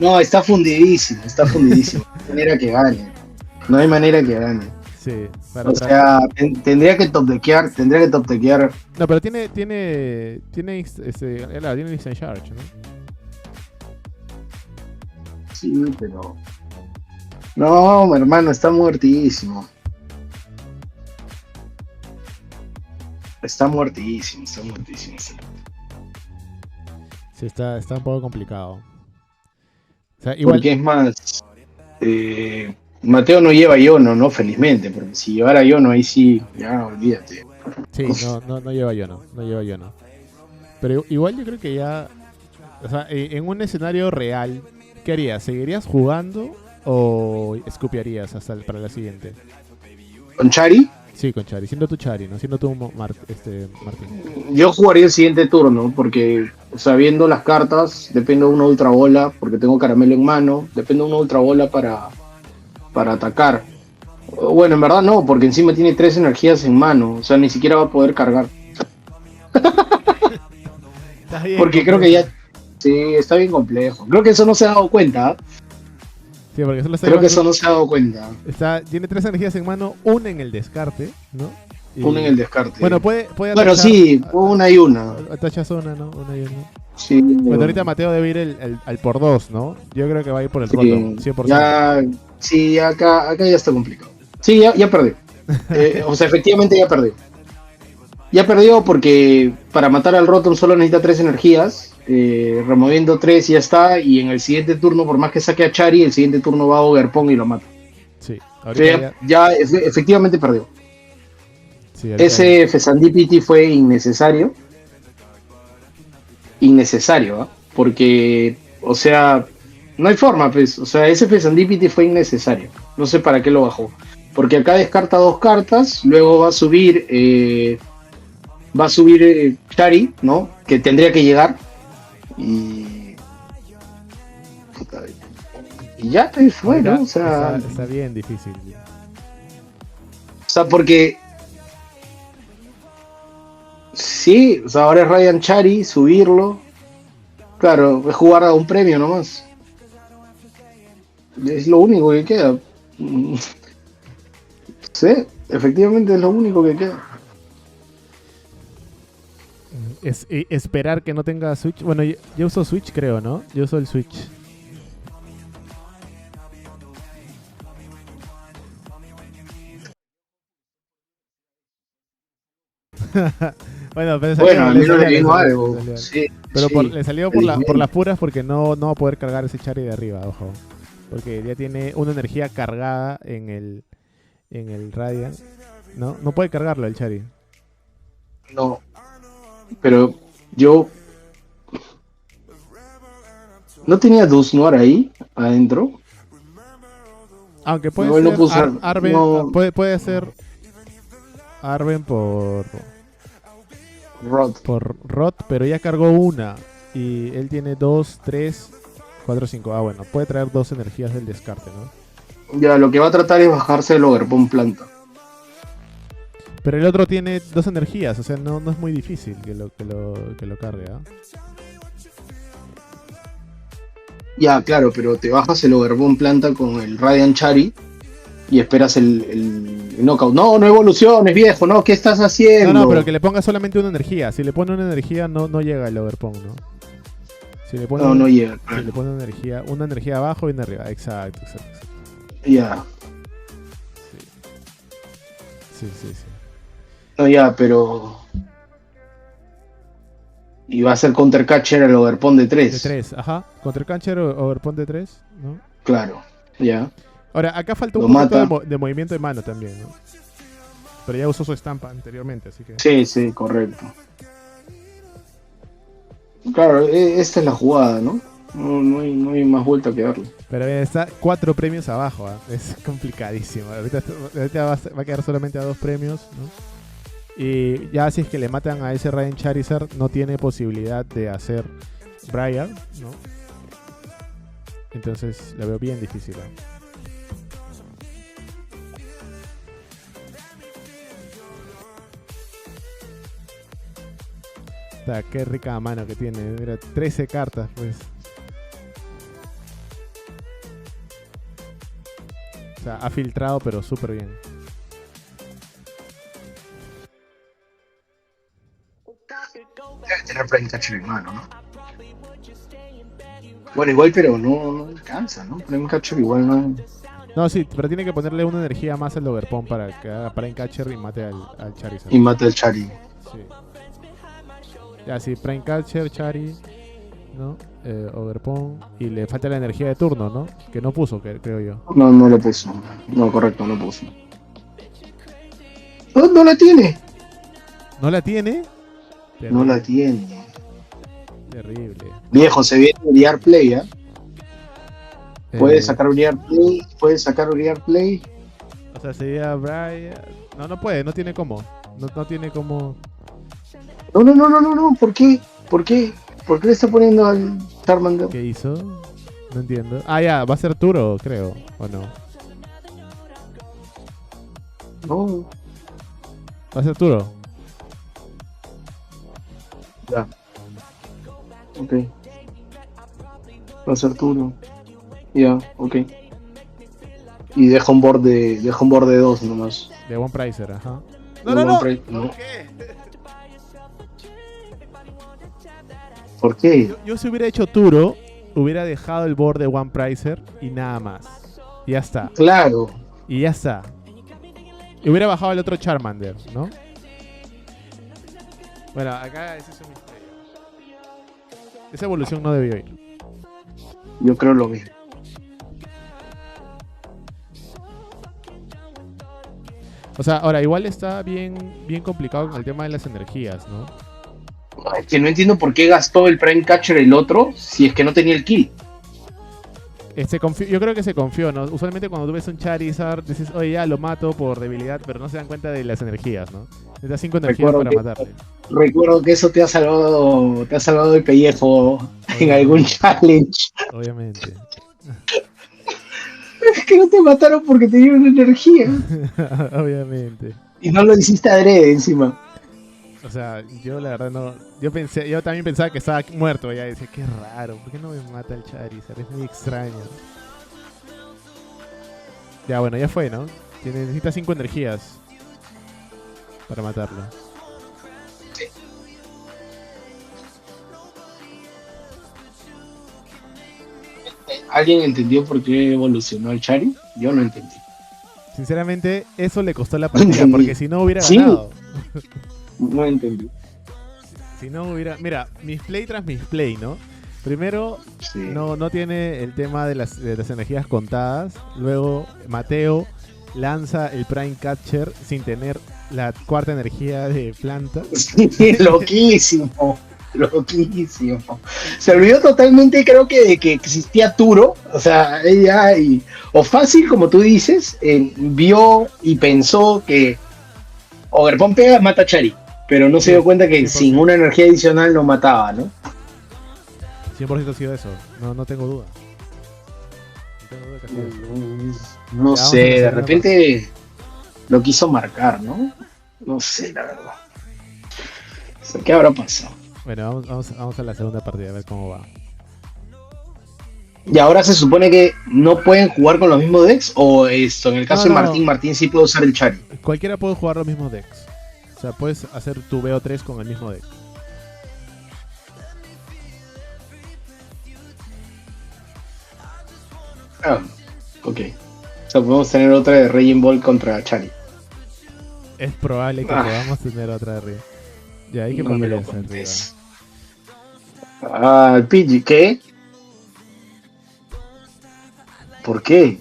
No, está fundidísimo. No hay manera que gane. Sí, o sea, tendría que top deckear. No, pero tiene Instant Charge, ¿no? Sí, pero... No, mi hermano, está muertísimo. Está muertísimo. Sí, está un poco complicado. O sea, igual... Porque es más... Mateo no lleva Yono, ¿no? Felizmente, porque si llevara Yono ahí sí, ya olvídate. Sí, no lleva Yono. Pero igual yo creo que ya... O sea, en un escenario real, ¿qué harías? ¿Seguirías jugando o escupiarías para la siguiente? ¿Con Chari? Sí, con Chari. Siendo tu Chari, ¿no? Siendo tu Martín. Yo jugaría el siguiente turno, porque, o sea, viendo las cartas, depende de una ultra bola, porque tengo caramelo en mano, depende de una ultra bola para atacar. Bueno, en verdad no, porque encima tiene 3 energías en mano, o sea, ni siquiera va a poder cargar. Bien, porque creo que ya... Sí, está bien complejo. Creo que eso no se ha dado cuenta. Sí, porque creo que eso no se ha dado cuenta. Tiene 3 energías en mano, una en el descarte, ¿no? Uno en el descarte. Bueno, puede Bueno, atachar, sí, una y una. atachas una, ¿no? Una y una. Sí, Bueno, ahorita Mateo debe ir al por dos, ¿no? Yo creo que va a ir por el sí, Rotom, 100%. ya, sí, acá ya está complicado. Sí, ya perdió. O sea, efectivamente ya perdió. Ya perdió porque para matar al Rotom solo necesita 3 energías. Removiendo 3 y ya está. Y en el siguiente turno, por más que saque a Chari, el siguiente turno va a Ogerpon y lo mata. Sí, O ahorita sea, ya efectivamente perdió. sí, ahorita Ese Fezandipiti fue innecesario. Innecesario, ¿ah? Porque, o sea, no hay forma, pues. O sea, ese Fezandipiti fue innecesario. No sé para qué lo bajó. Porque acá descarta 2 cartas, luego va a subir Chari, ¿no? Que tendría que llegar. Y. Puta, y ya, pues, bueno, ahorita o sea. está bien difícil. O sea, porque. Sí, o sea, ahora es Ryan Chari, subirlo. Claro, es jugar a un premio nomás. Es lo único que queda. Sí, efectivamente es lo único que queda. Esperar que no tenga Switch. Bueno, yo uso Switch, creo, ¿no? Yo uso el Switch. Bueno, pero Bueno, al menos le digo algo. salió. Sí, Pero sí. le salió por las puras porque no va a poder cargar ese Chari de arriba, ojo. Porque ya tiene una energía cargada en el Radiant. No puede cargarlo el Chari. No, pero yo no tenía Dunsnoir ahí adentro. Aunque puede No, él no ser puso. Arben, No, puede ser Arben por Rod. Rot, pero ya cargó una. Y él tiene 2, 3, 4, 5. Ah, bueno, puede traer 2 energías del descarte, ¿no? Ya, lo que va a tratar es bajarse el Ogerpon planta. Pero el otro tiene 2 energías, o sea, no es muy difícil que lo cargue, ¿ah? Ya, claro, pero te bajas el Ogerpon planta con el Radiant Chari y esperas el knockout. No evoluciones, viejo, no, ¿qué estás haciendo? No, pero que le ponga solamente una energía. Si le pone una energía, no llega el Overpong, ¿no? Si le pone No llega. Si le pone una energía abajo y una arriba. Exacto. Ya. Sí. No, ya, pero. Y va a ser countercatcher el Ogerpon de 3. De 3, ajá. Contra Cancher o Overpong de 3, ¿no? Claro, ya. Ahora, acá falta Lo un poquito mata. de movimiento de mano también, ¿no? Pero ya usó su estampa anteriormente, así que... Sí, correcto. Claro, esta es la jugada, ¿no? No hay más vuelta que darle. Pero está 4 premios abajo, ¿eh? Es complicadísimo. Ahorita va a quedar solamente a 2 premios, ¿no? Y ya si es que le matan a ese Ryan Charizard, no tiene posibilidad de hacer Briar, ¿no? Entonces la veo bien difícil, ¿eh? Qué rica mano que tiene. Mira, 13 cartas, pues. O sea, ha filtrado, pero súper bien. Debe tener Flamecatcher en mano, ¿no? Bueno, igual, pero no alcanza, ¿no? Flamecatcher igual no. No, sí, pero tiene que ponerle una energía más al Overpon para que haga Catcher y mate al Charizard. Y mata el Chari. Sí. Ya, sí, Catcher, Chari, ¿no? Overpon. Y le falta la energía de turno, ¿no? Que no puso, creo yo. No lo puso. No, correcto, no puso. No la tiene. ¿No la tiene? No la tiene. Terrible. Viejo, se viene Briar Play, ¿eh? Puede sacar Briar Play. O sea, sería Brian. No puede, no tiene cómo. No tiene cómo. No. ¿Por qué? ¿Por qué le está poniendo al Charmander? ¿Qué hizo? No entiendo. Ah, ya, va a ser Turo, creo. ¿O no? No. Va a ser Turo. Ya. Ok. Va a ser Turo. Ya, ok. Y deja un board de 2 nomás. De One Pricer, ajá. No, no, no. No. ¿Por qué? ¿Por qué? Yo si hubiera hecho Turo, hubiera dejado el board de One Pricer y nada más. Y ya está. Claro. Y ya está. Y hubiera bajado el otro Charmander, ¿no? Bueno, acá ese es un misterio. Esa evolución no debió ir. Yo creo lo mismo. O sea, ahora igual está bien complicado con el tema de las energías, ¿no? Es que no entiendo por qué gastó el Prime Catcher el otro si es que no tenía el kill. Yo creo que se confió, ¿no? Usualmente cuando tú ves un Charizard dices, oye, ya lo mato por debilidad, pero no se dan cuenta de las energías, ¿no? Necesitas 5 energías para matarle. Recuerdo que eso te ha salvado el pellejo en algún challenge. Obviamente. Es que no te mataron porque te dieron energía. Obviamente. Y no lo hiciste adrede encima. O sea, yo la verdad no. Yo también pensaba que estaba muerto. Ya decía, qué raro, ¿por qué no me mata el Charizard? Es muy extraño. Ya, bueno, ya fue, ¿no? Necesita 5 energías para matarlo. Sí. ¿Alguien entendió por qué evolucionó el Chari? Yo no entendí. Sinceramente, eso le costó la partida, porque si no hubiera ganado. No entendí. Si no hubiera... Mira, misplay tras misplay, ¿no? Primero, Sí. no tiene el tema de las energías contadas. Luego, Mateo lanza el Prime Catcher sin tener la cuarta energía de planta. Sí, loquísimo. Loquísimo. Se olvidó totalmente, creo que de que existía Turo. O sea, o fácil, como tú dices, vio y pensó que Ogerpon pega, mata a Chari. Pero no se dio cuenta que 100%. Sin una energía adicional lo mataba, ¿no? 100% ha sido eso. No tengo duda. No sé, de repente lo quiso marcar, ¿no? No sé, la verdad. O sea, ¿qué habrá pasado? Bueno, vamos a la segunda partida, a ver cómo va. ¿Y ahora se supone que no pueden jugar con los mismos decks? ¿O esto, en el caso de Martín sí puede usar el Chari? Cualquiera puede jugar los mismos decks. O sea, puedes hacer tu BO3 con el mismo deck. Ah, ok. O sea, podemos tener otra de Raging Ball contra Chari. Es probable que podamos tener otra de Rey. Ya, hay que poner eso arriba. Ah, el Pidgey, ¿qué? ¿Por qué?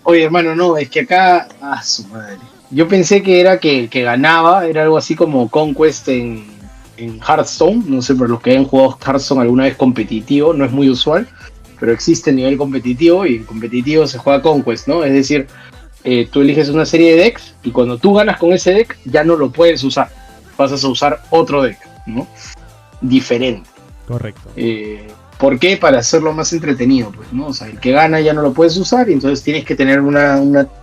Oye, hermano, no, es que acá... Ah, su madre. Yo pensé que era que ganaba, era algo así como Conquest en Hearthstone. No sé, pero los que hayan jugado Hearthstone alguna vez competitivo, no es muy usual, pero existe el nivel competitivo y en competitivo se juega Conquest, ¿no? Es decir, tú eliges una serie de decks y cuando tú ganas con ese deck ya no lo puedes usar. Pasas a usar otro deck, ¿no? Diferente. Correcto. ¿Por qué? Para hacerlo más entretenido, pues, ¿no? O sea, el que gana ya no lo puedes usar y entonces tienes que tener un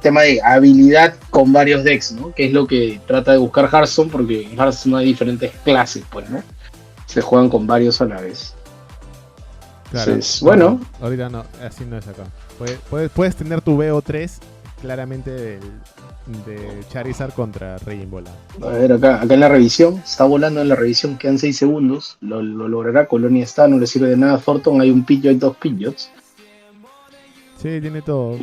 tema de habilidad con varios decks, ¿no? Que es lo que trata de buscar Hearthstone, porque en Hearthstone hay diferentes clases, pues, ¿no? Se juegan con varios a la vez. Claro. Entonces, bueno. No, ahorita no, así no es acá. Puedes tener tu BO3 claramente de Charizard contra Raging Ball. A ver, acá en la revisión, está volando en la revisión, quedan 6 segundos, lo logrará, Colonia está, no le sirve de nada a Thornton, hay un Pidgeot, 2 Pidgeots. Sí, tiene todo.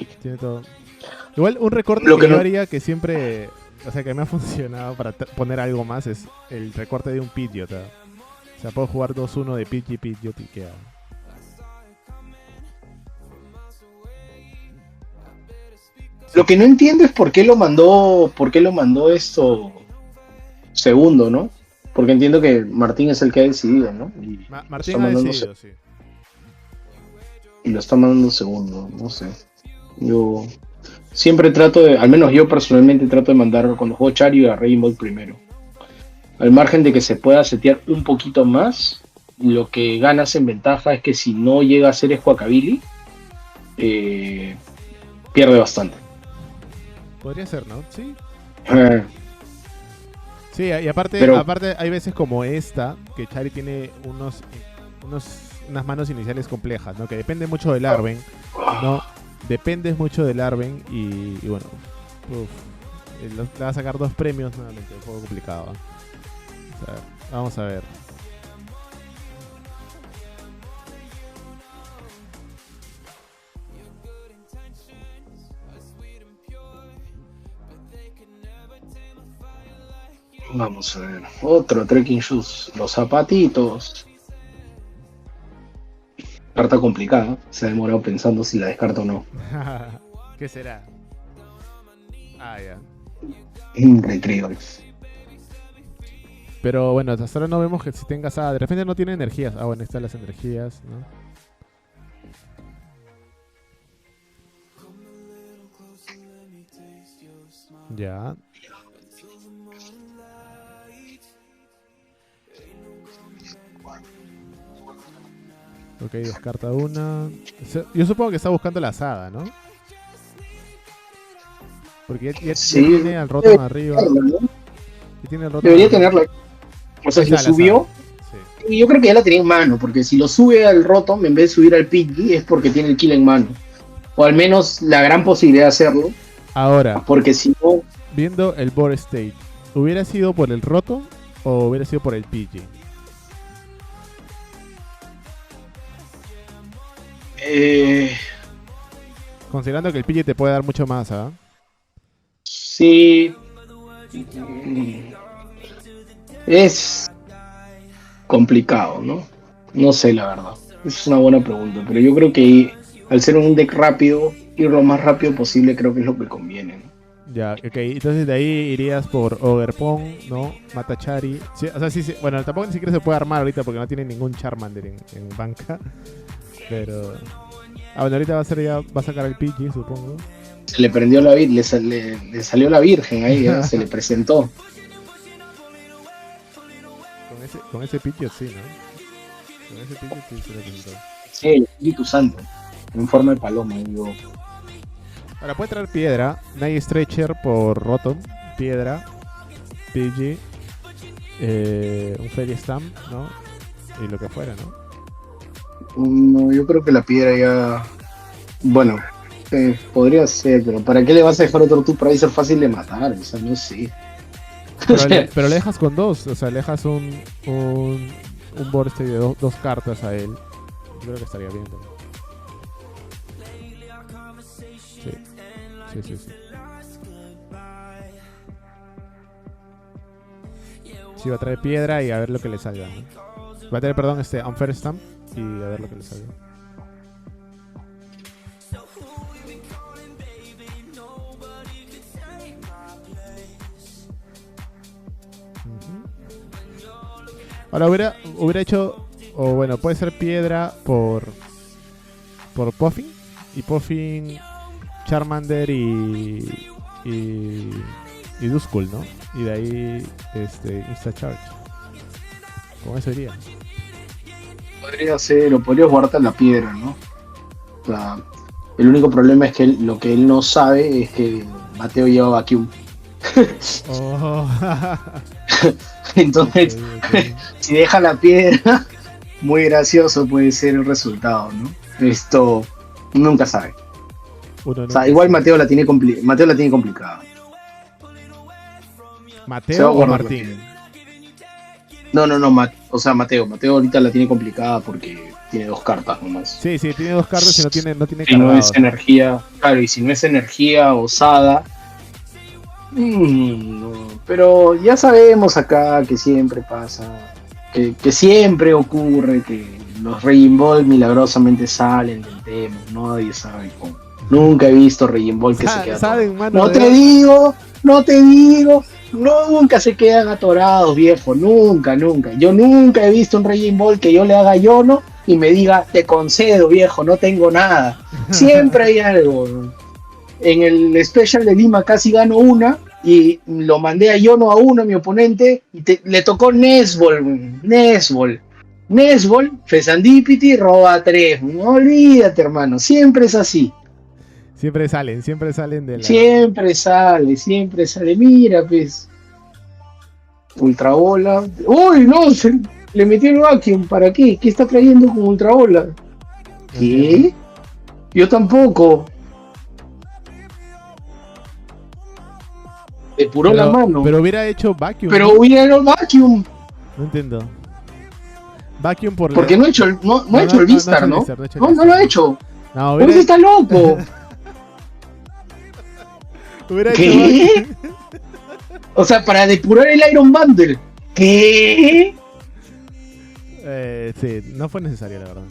Igual un recorte Lo que yo no... haría que siempre, o sea, que me ha funcionado para poner algo más es el recorte de un Pidgeot. O sea, puedo jugar 2-1 de Pidgeot y queda. Lo que no entiendo es por qué lo mandó esto segundo, ¿no? Porque entiendo que Martín es el que ha decidido, ¿no? Y Martín ha decidido, sí. Y lo está mandando segundo, no sé. Yo siempre trato de, al menos yo personalmente trato de mandar cuando juego Chari a Raging Ball primero. Al margen de que se pueda setear un poquito más, lo que ganas en ventaja es que si no llega a ser Squawkabilly, pierde bastante. Podría ser, ¿no? Sí. Eh, Sí, y aparte hay veces como esta, que Chari tiene unas manos iniciales complejas, ¿no? Que depende mucho del Arven, ¿no? Dependes mucho del Arven y bueno, Uf. Le va a sacar 2 premios nuevamente, un poco complicado. O sea, vamos a ver. Vamos a ver. Otro trekking shoes. Los zapatitos. Carta complicada. Se ha demorado pensando si la descarto o no. ¿Qué será? Ah, ya. Retrievers. Pero bueno, hasta ahora no vemos que si tengas... Ah, de repente no tiene energías. Ah, bueno, están las energías, ¿no? Ya. Ok, descarta una. Yo supongo que está buscando la saga, ¿no? Porque ya Sí, tiene al Rotom arriba. ¿no? Ya tiene el Rotom Debería arriba. tenerla. O sea, Ahí si lo está la subió. saga. Sí. Y yo creo que ya la tenía en mano. Porque si lo sube al Rotom en vez de subir al Pidgey es porque tiene el kill en mano. O al menos la gran posibilidad de hacerlo. Ahora, Porque si no. viendo el board stage, ¿hubiera sido por el Rotom o hubiera sido por el Pidgey? Considerando que el Pidgey te puede dar mucho más, ¿ah? Sí. Es complicado, ¿no? No sé, la verdad. Es una buena pregunta. Pero yo creo que al ser un deck rápido, ir lo más rápido posible creo que es lo que conviene, ¿no? Ya, ok. Entonces de ahí irías por Ogerpon, ¿no? Matachari. Sí, o sea, sí, sí. Bueno, tampoco ni siquiera se puede armar ahorita porque no tiene ningún Charmander en banca. Pero... Ah, bueno, ahorita va a sacar el Pidgey, supongo. Se le prendió la le salió la virgen ahí, ¿eh? Se le presentó. Con ese Pidgey sí, ¿no? Con ese Pidgey sí se le presentó. Sí, el Espíritu Santo. En forma de paloma, digo. Ahora puede traer piedra, Night Stretcher por Rotom, piedra, Pidgey, un Fairy Stamp, ¿no? Y lo que fuera, ¿no? No, yo creo que la piedra ya. Bueno, podría ser, pero ¿para qué le vas a dejar otro Tooth Price? Es fácil de matar, o sea, no sé. Pero le dejas con 2, o sea, le dejas un board state de 2 cartas a él. Yo creo que estaría bien también. Sí. Sí, va a traer piedra y a ver lo que le salga, ¿no? Va a traer, perdón, Unfair Stamp y a ver lo que le salga. Ahora hubiera hecho, o bueno, puede ser piedra por Puffin, y Puffin, Charmander y Duskull, ¿no? Y de ahí Insta Charge. Con eso iría. Podría ser, o podrías guardar la piedra, ¿no? O sea, el único problema es que lo que él no sabe es que Mateo lleva vacuum. Oh. Entonces, Okay. si deja la piedra, muy gracioso puede ser el resultado, ¿no? Esto nunca sabe. Uno O sea, nunca igual sabe. Mateo la tiene complicada. Se va ¿Mateo a o guardar la Martín? piedra. No, o sea, Mateo ahorita la tiene complicada porque tiene 2 cartas nomás. Sí, tiene 2 cartas y no tiene Si no es cargados. energía, claro, y si no es energía osada, no. Pero ya sabemos acá que siempre pasa, que siempre ocurre que los Raging Ball milagrosamente salen del tema, nadie sabe cómo. Nunca he visto Raging Ball que se queda ¿Saben, atorado. mano? No te digo, nunca se quedan atorados, viejo, nunca. Yo nunca he visto un Raging Ball que yo le haga Yono y me diga, te concedo, viejo, no tengo nada. Siempre hay algo. En el Special de Lima casi gano una y lo mandé a Yono a uno, mi oponente, y le tocó Nesbol, Fesandipiti, roba 3. No olvídate, hermano, siempre es así. Siempre salen de la... Siempre sale. Mira, pues. Ultrabola. ¡Uy, no! Le metió el vacuum. ¿Para qué? ¿Qué está trayendo con Ultrabola? ¿Qué? Yo tampoco. Depuró la mano. Pero hubiera hecho vacuum. Pero hubiera hecho vacuum. No entiendo. Vacuum por... Porque no ha hecho el, no ha hecho el Vistar, ¿no? No lo ha hecho. No, Por eso está loco. Hubiera ¿Qué? hecho... O sea, para depurar el Iron Bundle. ¿Qué? Sí, no fue necesario, la verdad.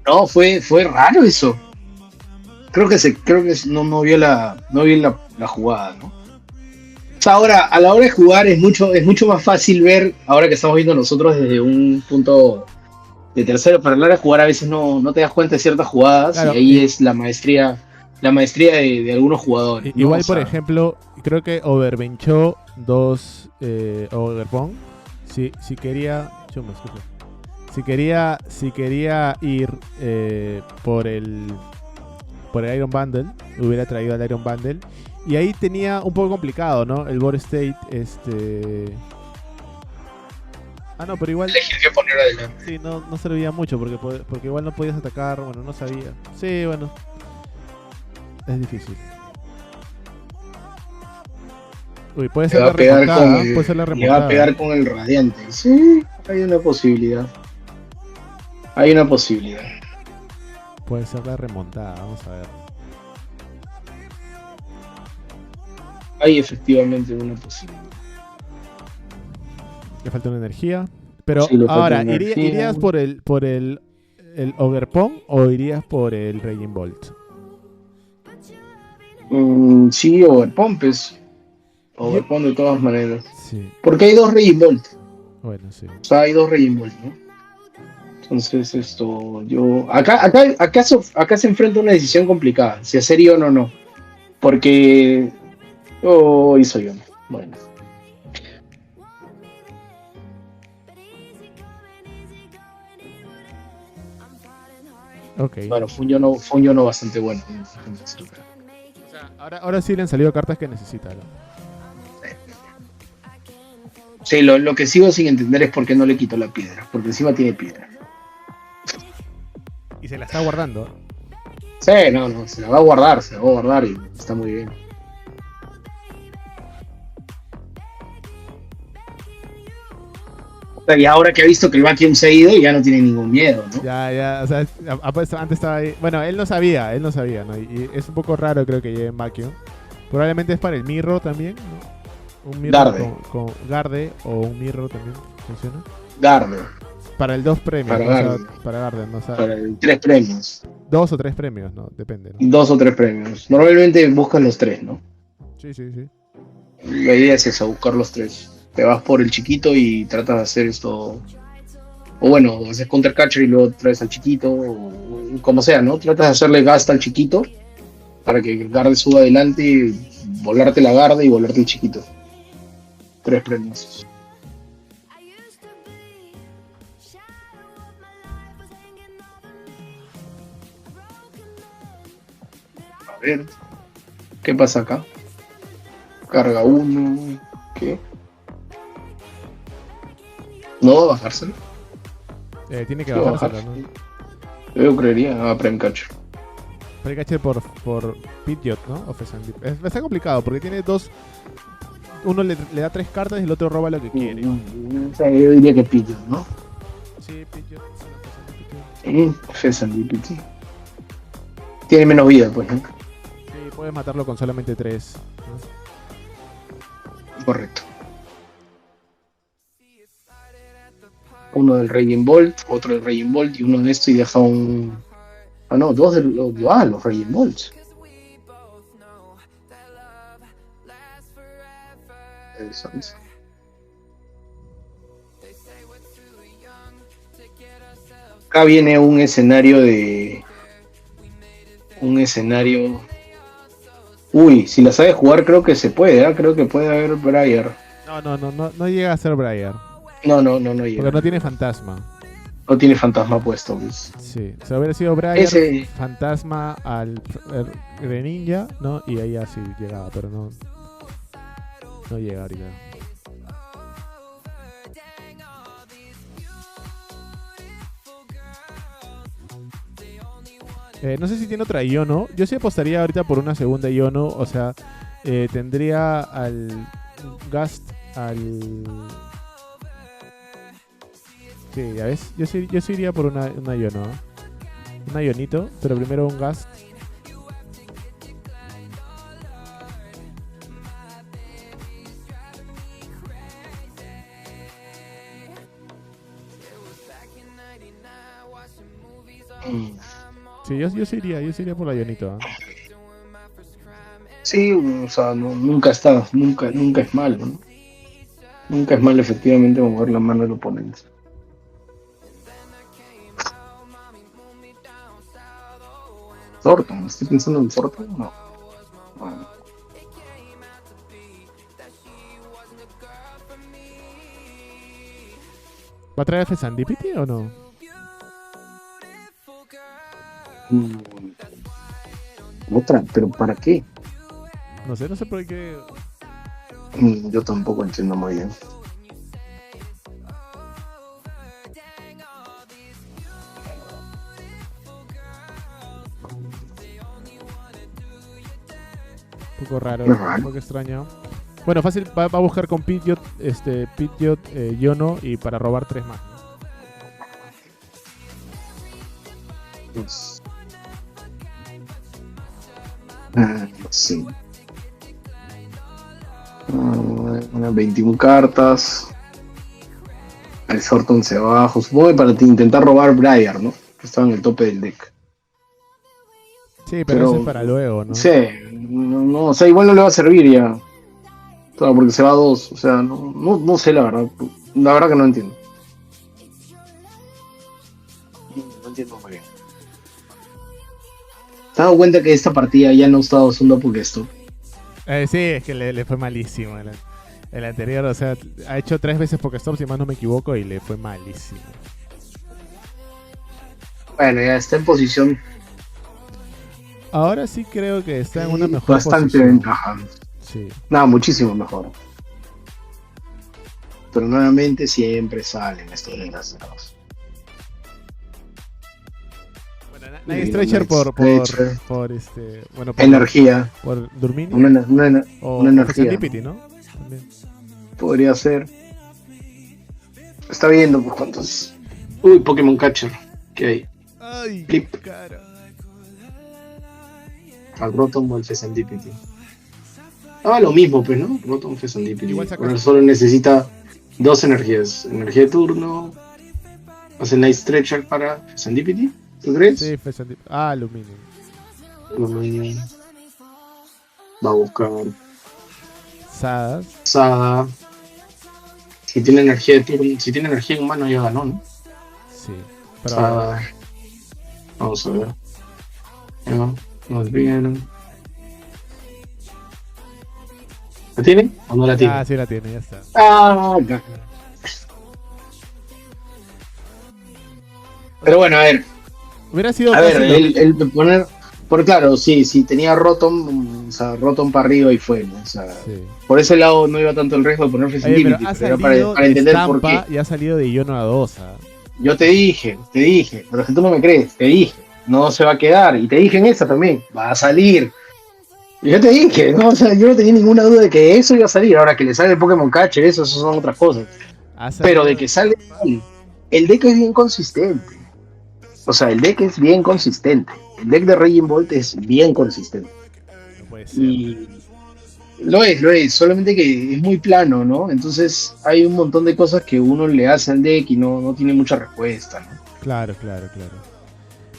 No, fue raro eso. Creo que no vio la jugada, ¿no? O sea, ahora, a la hora de jugar es mucho más fácil ver, ahora que estamos viendo nosotros desde un punto de tercero, pero a la hora de jugar a veces no te das cuenta de ciertas jugadas, claro, y ahí es la maestría de algunos jugadores, ¿no? Igual, o sea, por ejemplo, creo que overbenchó 2 Overpong. Si quería... Chuma, escucha. Si quería ir por el Iron Bundle, hubiera traído al Iron Bundle. Y ahí tenía un poco complicado, ¿no? El Board State, no, pero igual... elegir qué poner adelante. Sí, no servía mucho porque igual no podías atacar, bueno, no sabía. Sí, bueno. Es difícil. Uy, puede ser la remontada, puede ser la Le va remontada. a pegar con el radiante. Sí, hay una posibilidad. Puede ser la remontada, vamos a ver. Hay efectivamente una posibilidad. Le falta una energía. Pero Sí, le falta ahora, energía. ¿irías por el Overpong o irías por el Raging Bolt? Sí, Overpompes. Overpomp de todas maneras. Sí, Porque hay 2 Raging Bolt. bueno, sí. O sea, hay 2 Raging Bolt, ¿no? Entonces, acá se enfrenta una decisión complicada. Si hacer Ion o no. Porque... hizo Ion. Bueno. Ok. Bueno, fue un Yono bastante bueno. O sea, ahora sí le han salido cartas que necesita, ¿no? Sí, lo que sigo sin entender es por qué no le quitó la piedra. Porque encima tiene piedra. Y se la está guardando. Sí, no, se la va a guardar y está muy bien. O sea, y ahora que ha visto que el vacuum se ha ido, ya no tiene ningún miedo, ¿no? Ya, o sea, antes estaba ahí. Bueno, él no sabía, ¿no? Y es un poco raro, creo que lleve en vacuum. Probablemente es para el mirror también, ¿no? Un mirror Garde. con Garde o un mirror también funciona. Garde. Para el 2 premios, Para ¿no? Garde. O sea, para Garde, ¿no? O sea, Para el 3 premios. 2 o 3 premios, ¿no? Depende, ¿no? 2 o 3 premios. Normalmente buscan los 3, ¿no? Sí. La idea es esa, buscar los 3. Te vas por el chiquito y tratas de hacer esto. O bueno, haces counter catcher y luego traes al chiquito. O como sea, ¿no? Tratas de hacerle gasta al chiquito para que el Garde suba adelante, volarte la Garde y volarte el chiquito. 3 premios. A ver. ¿Qué pasa acá? Carga 1. ¿Qué? ¿No va a bajárselo? Tiene que Sí, va a bajárselo, ¿no? Yo creería a Prime Catcher. Precache por Pidgeot, ¿no? Está complicado porque tiene 2. Uno le da 3 cartas y el otro roba lo que quiere. O sea, yo diría que Pidgeot, ¿no? Sí, Pidgeot. Fesan DPT. Tiene menos vida, pues, ¿no? Sí, puedes matarlo con solamente 3. Correcto. Uno del Raging Bolt, otro del Raging Bolt y uno de esto y deja un... Ah, no, 2 de los Raging Bolts. Eso. Acá viene un escenario de... Uy, si la sabes jugar creo que se puede, ¿eh? Creo que puede haber Briar. No llega a ser Briar. No Porque llega. no tiene fantasma. No tiene fantasma puesto, pues. Sí, o sea, hubiera sido Briar, Ese... fantasma al Greninja, ¿no? Y ahí así llegaba, pero no llega ahorita. No sé si tiene otra Iono. Yo sí apostaría ahorita por una segunda Iono. O sea, Tendría al Gast, al... Sí, ya ves. Yo sí iría por una Iono. Un Ionito, pero primero un Gast. Sí, yo sí iría por la Ionito. ¿Eh? Sí, o sea, nunca está, nunca es malo, ¿no? Nunca es malo efectivamente mover la mano del oponente. Thornton, estoy pensando en Thornton, no. No. ¿Va a traer F. Sandipiti o no? Mm, Otra, pero ¿para qué? No sé por qué. Yo tampoco entiendo muy bien. Un poco raro, Es un raro. poco extraño. Bueno, fácil, va a buscar con Pidgeot, Yono y para robar 3 más. ¿No? Pues, sí. Unas 21 cartas. El Thornton se va abajo. Supongo que para intentar robar Briar, ¿no? Que estaba en el tope del deck. Sí, pero Pero eso es para luego, ¿no? sí, no, o sea, igual no le va a servir ya. Claro, porque se va a 2. O sea, no sé la verdad. La verdad que no entiendo. No entiendo muy bien. ¿Te has dado cuenta que esta partida ya no estaba usando Pokéstop? Sí, es que le fue malísimo. El anterior, o sea, ha hecho 3 veces Pokestop, si más no me equivoco, y le fue malísimo. Bueno, ya está en posición Ahora sí creo que está en una mejor bastante posición. ventaja. Sí. Nada, muchísimo mejor. Pero nuevamente siempre salen estos desgraciados. Bueno, Night Stretcher por bueno, por Energía. por Durmini o Una energía. Serendipity, ¿no? También. Podría ser. Está viendo por cuántos. Uy, Pokémon Catcher. ¿Qué hay? Ay, Flip. cara. Al Rotom o al Fezandipity. Ah, lo mismo, pues, ¿no? Rotom, Fezandipity. Igual sacas- Ahora solo necesita 2 energías. Energía de turno. Hace Night Stretcher para Fezandipity. ¿Tú crees? Sí, fue Serendipity. Ah, Lumini. Va a buscar Sadas. Sada. Si tiene energía de turno, si tiene energía en mano ya ganó, ¿no? Sí. Pero Sada. Vamos a ver. Ya, nos bien. ¿La tiene o no la tiene? sí la tiene, ya está. Ya. Pero bueno, a ver, Hubiera sido a ver, casi lo- el poner, por claro, sí, si tenía Rotom, o sea, Rotom para arriba y fue, ¿no? O sea, Sí. por ese lado no iba tanto el riesgo de poner Oye, Fezandipity, pero ha pero era salido para de entender por qué. Estampa y ha salido de Iono a 2. Yo te dije, pero es que tú no me crees, te dije, no se va a quedar, y te dije en esa también, va a salir. Y yo te dije, no, o sea, yo no tenía ninguna duda de que eso iba a salir, ahora que le sale el Pokémon Catcher, eso son otras cosas. Pero de que sale mal, el deck es bien consistente. O sea, el deck es bien consistente. El deck de Raging Bolt es bien consistente. No puede ser. Y lo es, solamente que es muy plano, ¿no? Entonces hay un montón de cosas que uno le hace al deck y no tiene mucha respuesta, ¿no? Claro.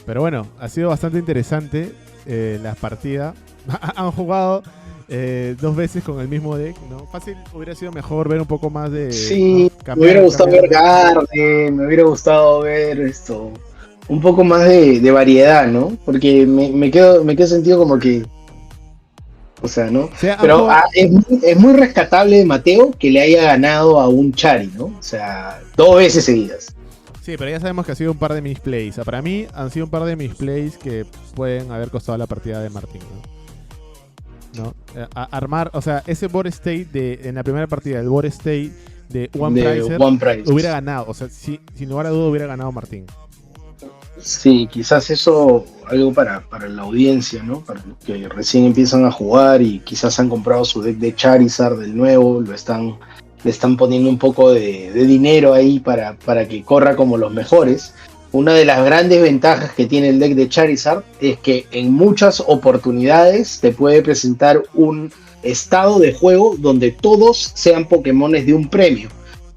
Pero bueno, ha sido bastante interesante las partidas. Han jugado 2 veces con el mismo deck, ¿no? Fácil, hubiera sido mejor ver un poco más de... Sí, ¿no? me hubiera gustado ver cambiar. Garden, me hubiera gustado ver esto, un poco más de variedad, ¿no? Porque me quedo sentido como que, o sea, ¿no? O sea, Pero es muy rescatable de Mateo que le haya ganado a un Chari, ¿no? O sea, 2 veces seguidas. Sí, pero ya sabemos que ha sido un par de misplays. O sea, para mí han sido un par de misplays que pueden haber costado la partida de Martín, ¿no? Armar, o sea, ese board state en la primera partida, el board state de One Pricer One Price. hubiera ganado. O sea, sin lugar a duda hubiera ganado Martín. Sí, quizás eso algo para la audiencia, ¿no? Para los que recién empiezan a jugar y quizás han comprado su deck de Charizard del nuevo, le están poniendo un poco de dinero ahí para que corra como los mejores. Una de las grandes ventajas que tiene el deck de Charizard es que en muchas oportunidades te puede presentar un estado de juego donde todos sean Pokémones de un premio.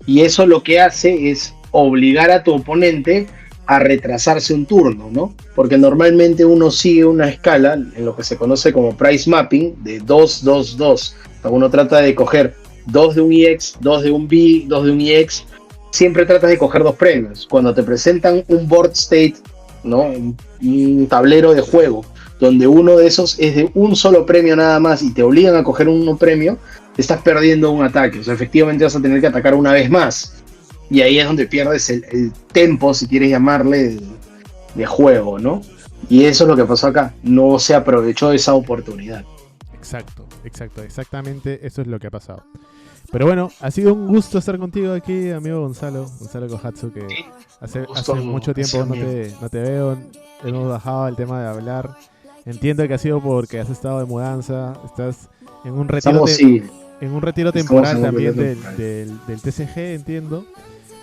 Y eso lo que hace es obligar a tu oponente a retrasarse un turno, ¿no? Porque normalmente uno sigue una escala en lo que se conoce como price mapping de 2-2-2. O sea, uno trata de coger 2 de un EX, 2 de un B, 2 de un EX. Siempre tratas de coger dos premios. Cuando te presentan un board state, ¿no? Un tablero de juego donde uno de esos es de un solo premio nada más y te obligan a coger un premio, te estás perdiendo un ataque. O sea, efectivamente vas a tener que atacar una vez más. Y ahí es donde pierdes el tempo, si quieres llamarle, de juego, ¿no? Y eso es lo que pasó acá. No se aprovechó de esa oportunidad. Exacto, exactamente eso es lo que ha pasado. Pero bueno, ha sido un gusto estar contigo aquí, amigo Gonzalo Kohatsu, que hace mucho tiempo no te veo, hemos bajado el tema de hablar. Entiendo que ha sido porque has estado de mudanza, estás en un retiro, en un retiro temporal también del TCG, entiendo.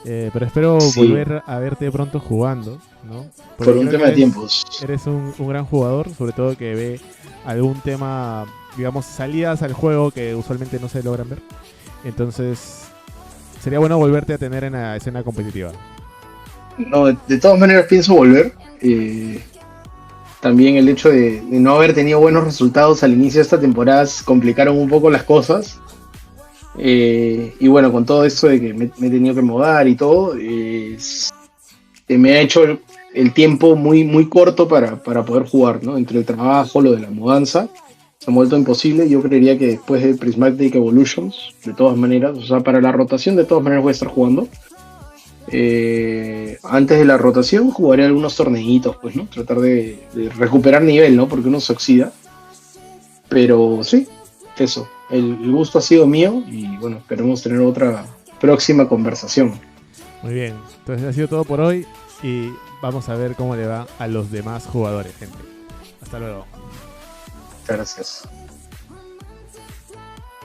Pero espero volver a verte pronto jugando, ¿no? Por un tema de tiempos. Eres un gran jugador, sobre todo que ve algún tema, digamos, salidas al juego que usualmente no se logran ver. Entonces, sería bueno volverte a tener en la escena competitiva. No, de todas maneras pienso volver. También el hecho de no haber tenido buenos resultados al inicio de esta temporada complicaron un poco las cosas. Y bueno, con todo esto de que me he tenido que mudar y todo, me ha hecho el tiempo muy corto para poder jugar, ¿no? Entre el trabajo, lo de la mudanza, se ha vuelto imposible. Yo creería que después de Prismatic Evolutions, de todas maneras, o sea, para la rotación de todas maneras voy a estar jugando. Antes de la rotación jugaré algunos torneitos, pues, ¿no? Tratar de recuperar nivel, ¿no? Porque uno se oxida. Pero sí, eso. El gusto ha sido mío y bueno, esperemos tener otra próxima conversación. Muy bien, entonces ha sido todo por hoy y vamos a ver cómo le va a los demás jugadores, gente. Hasta luego. Muchas gracias.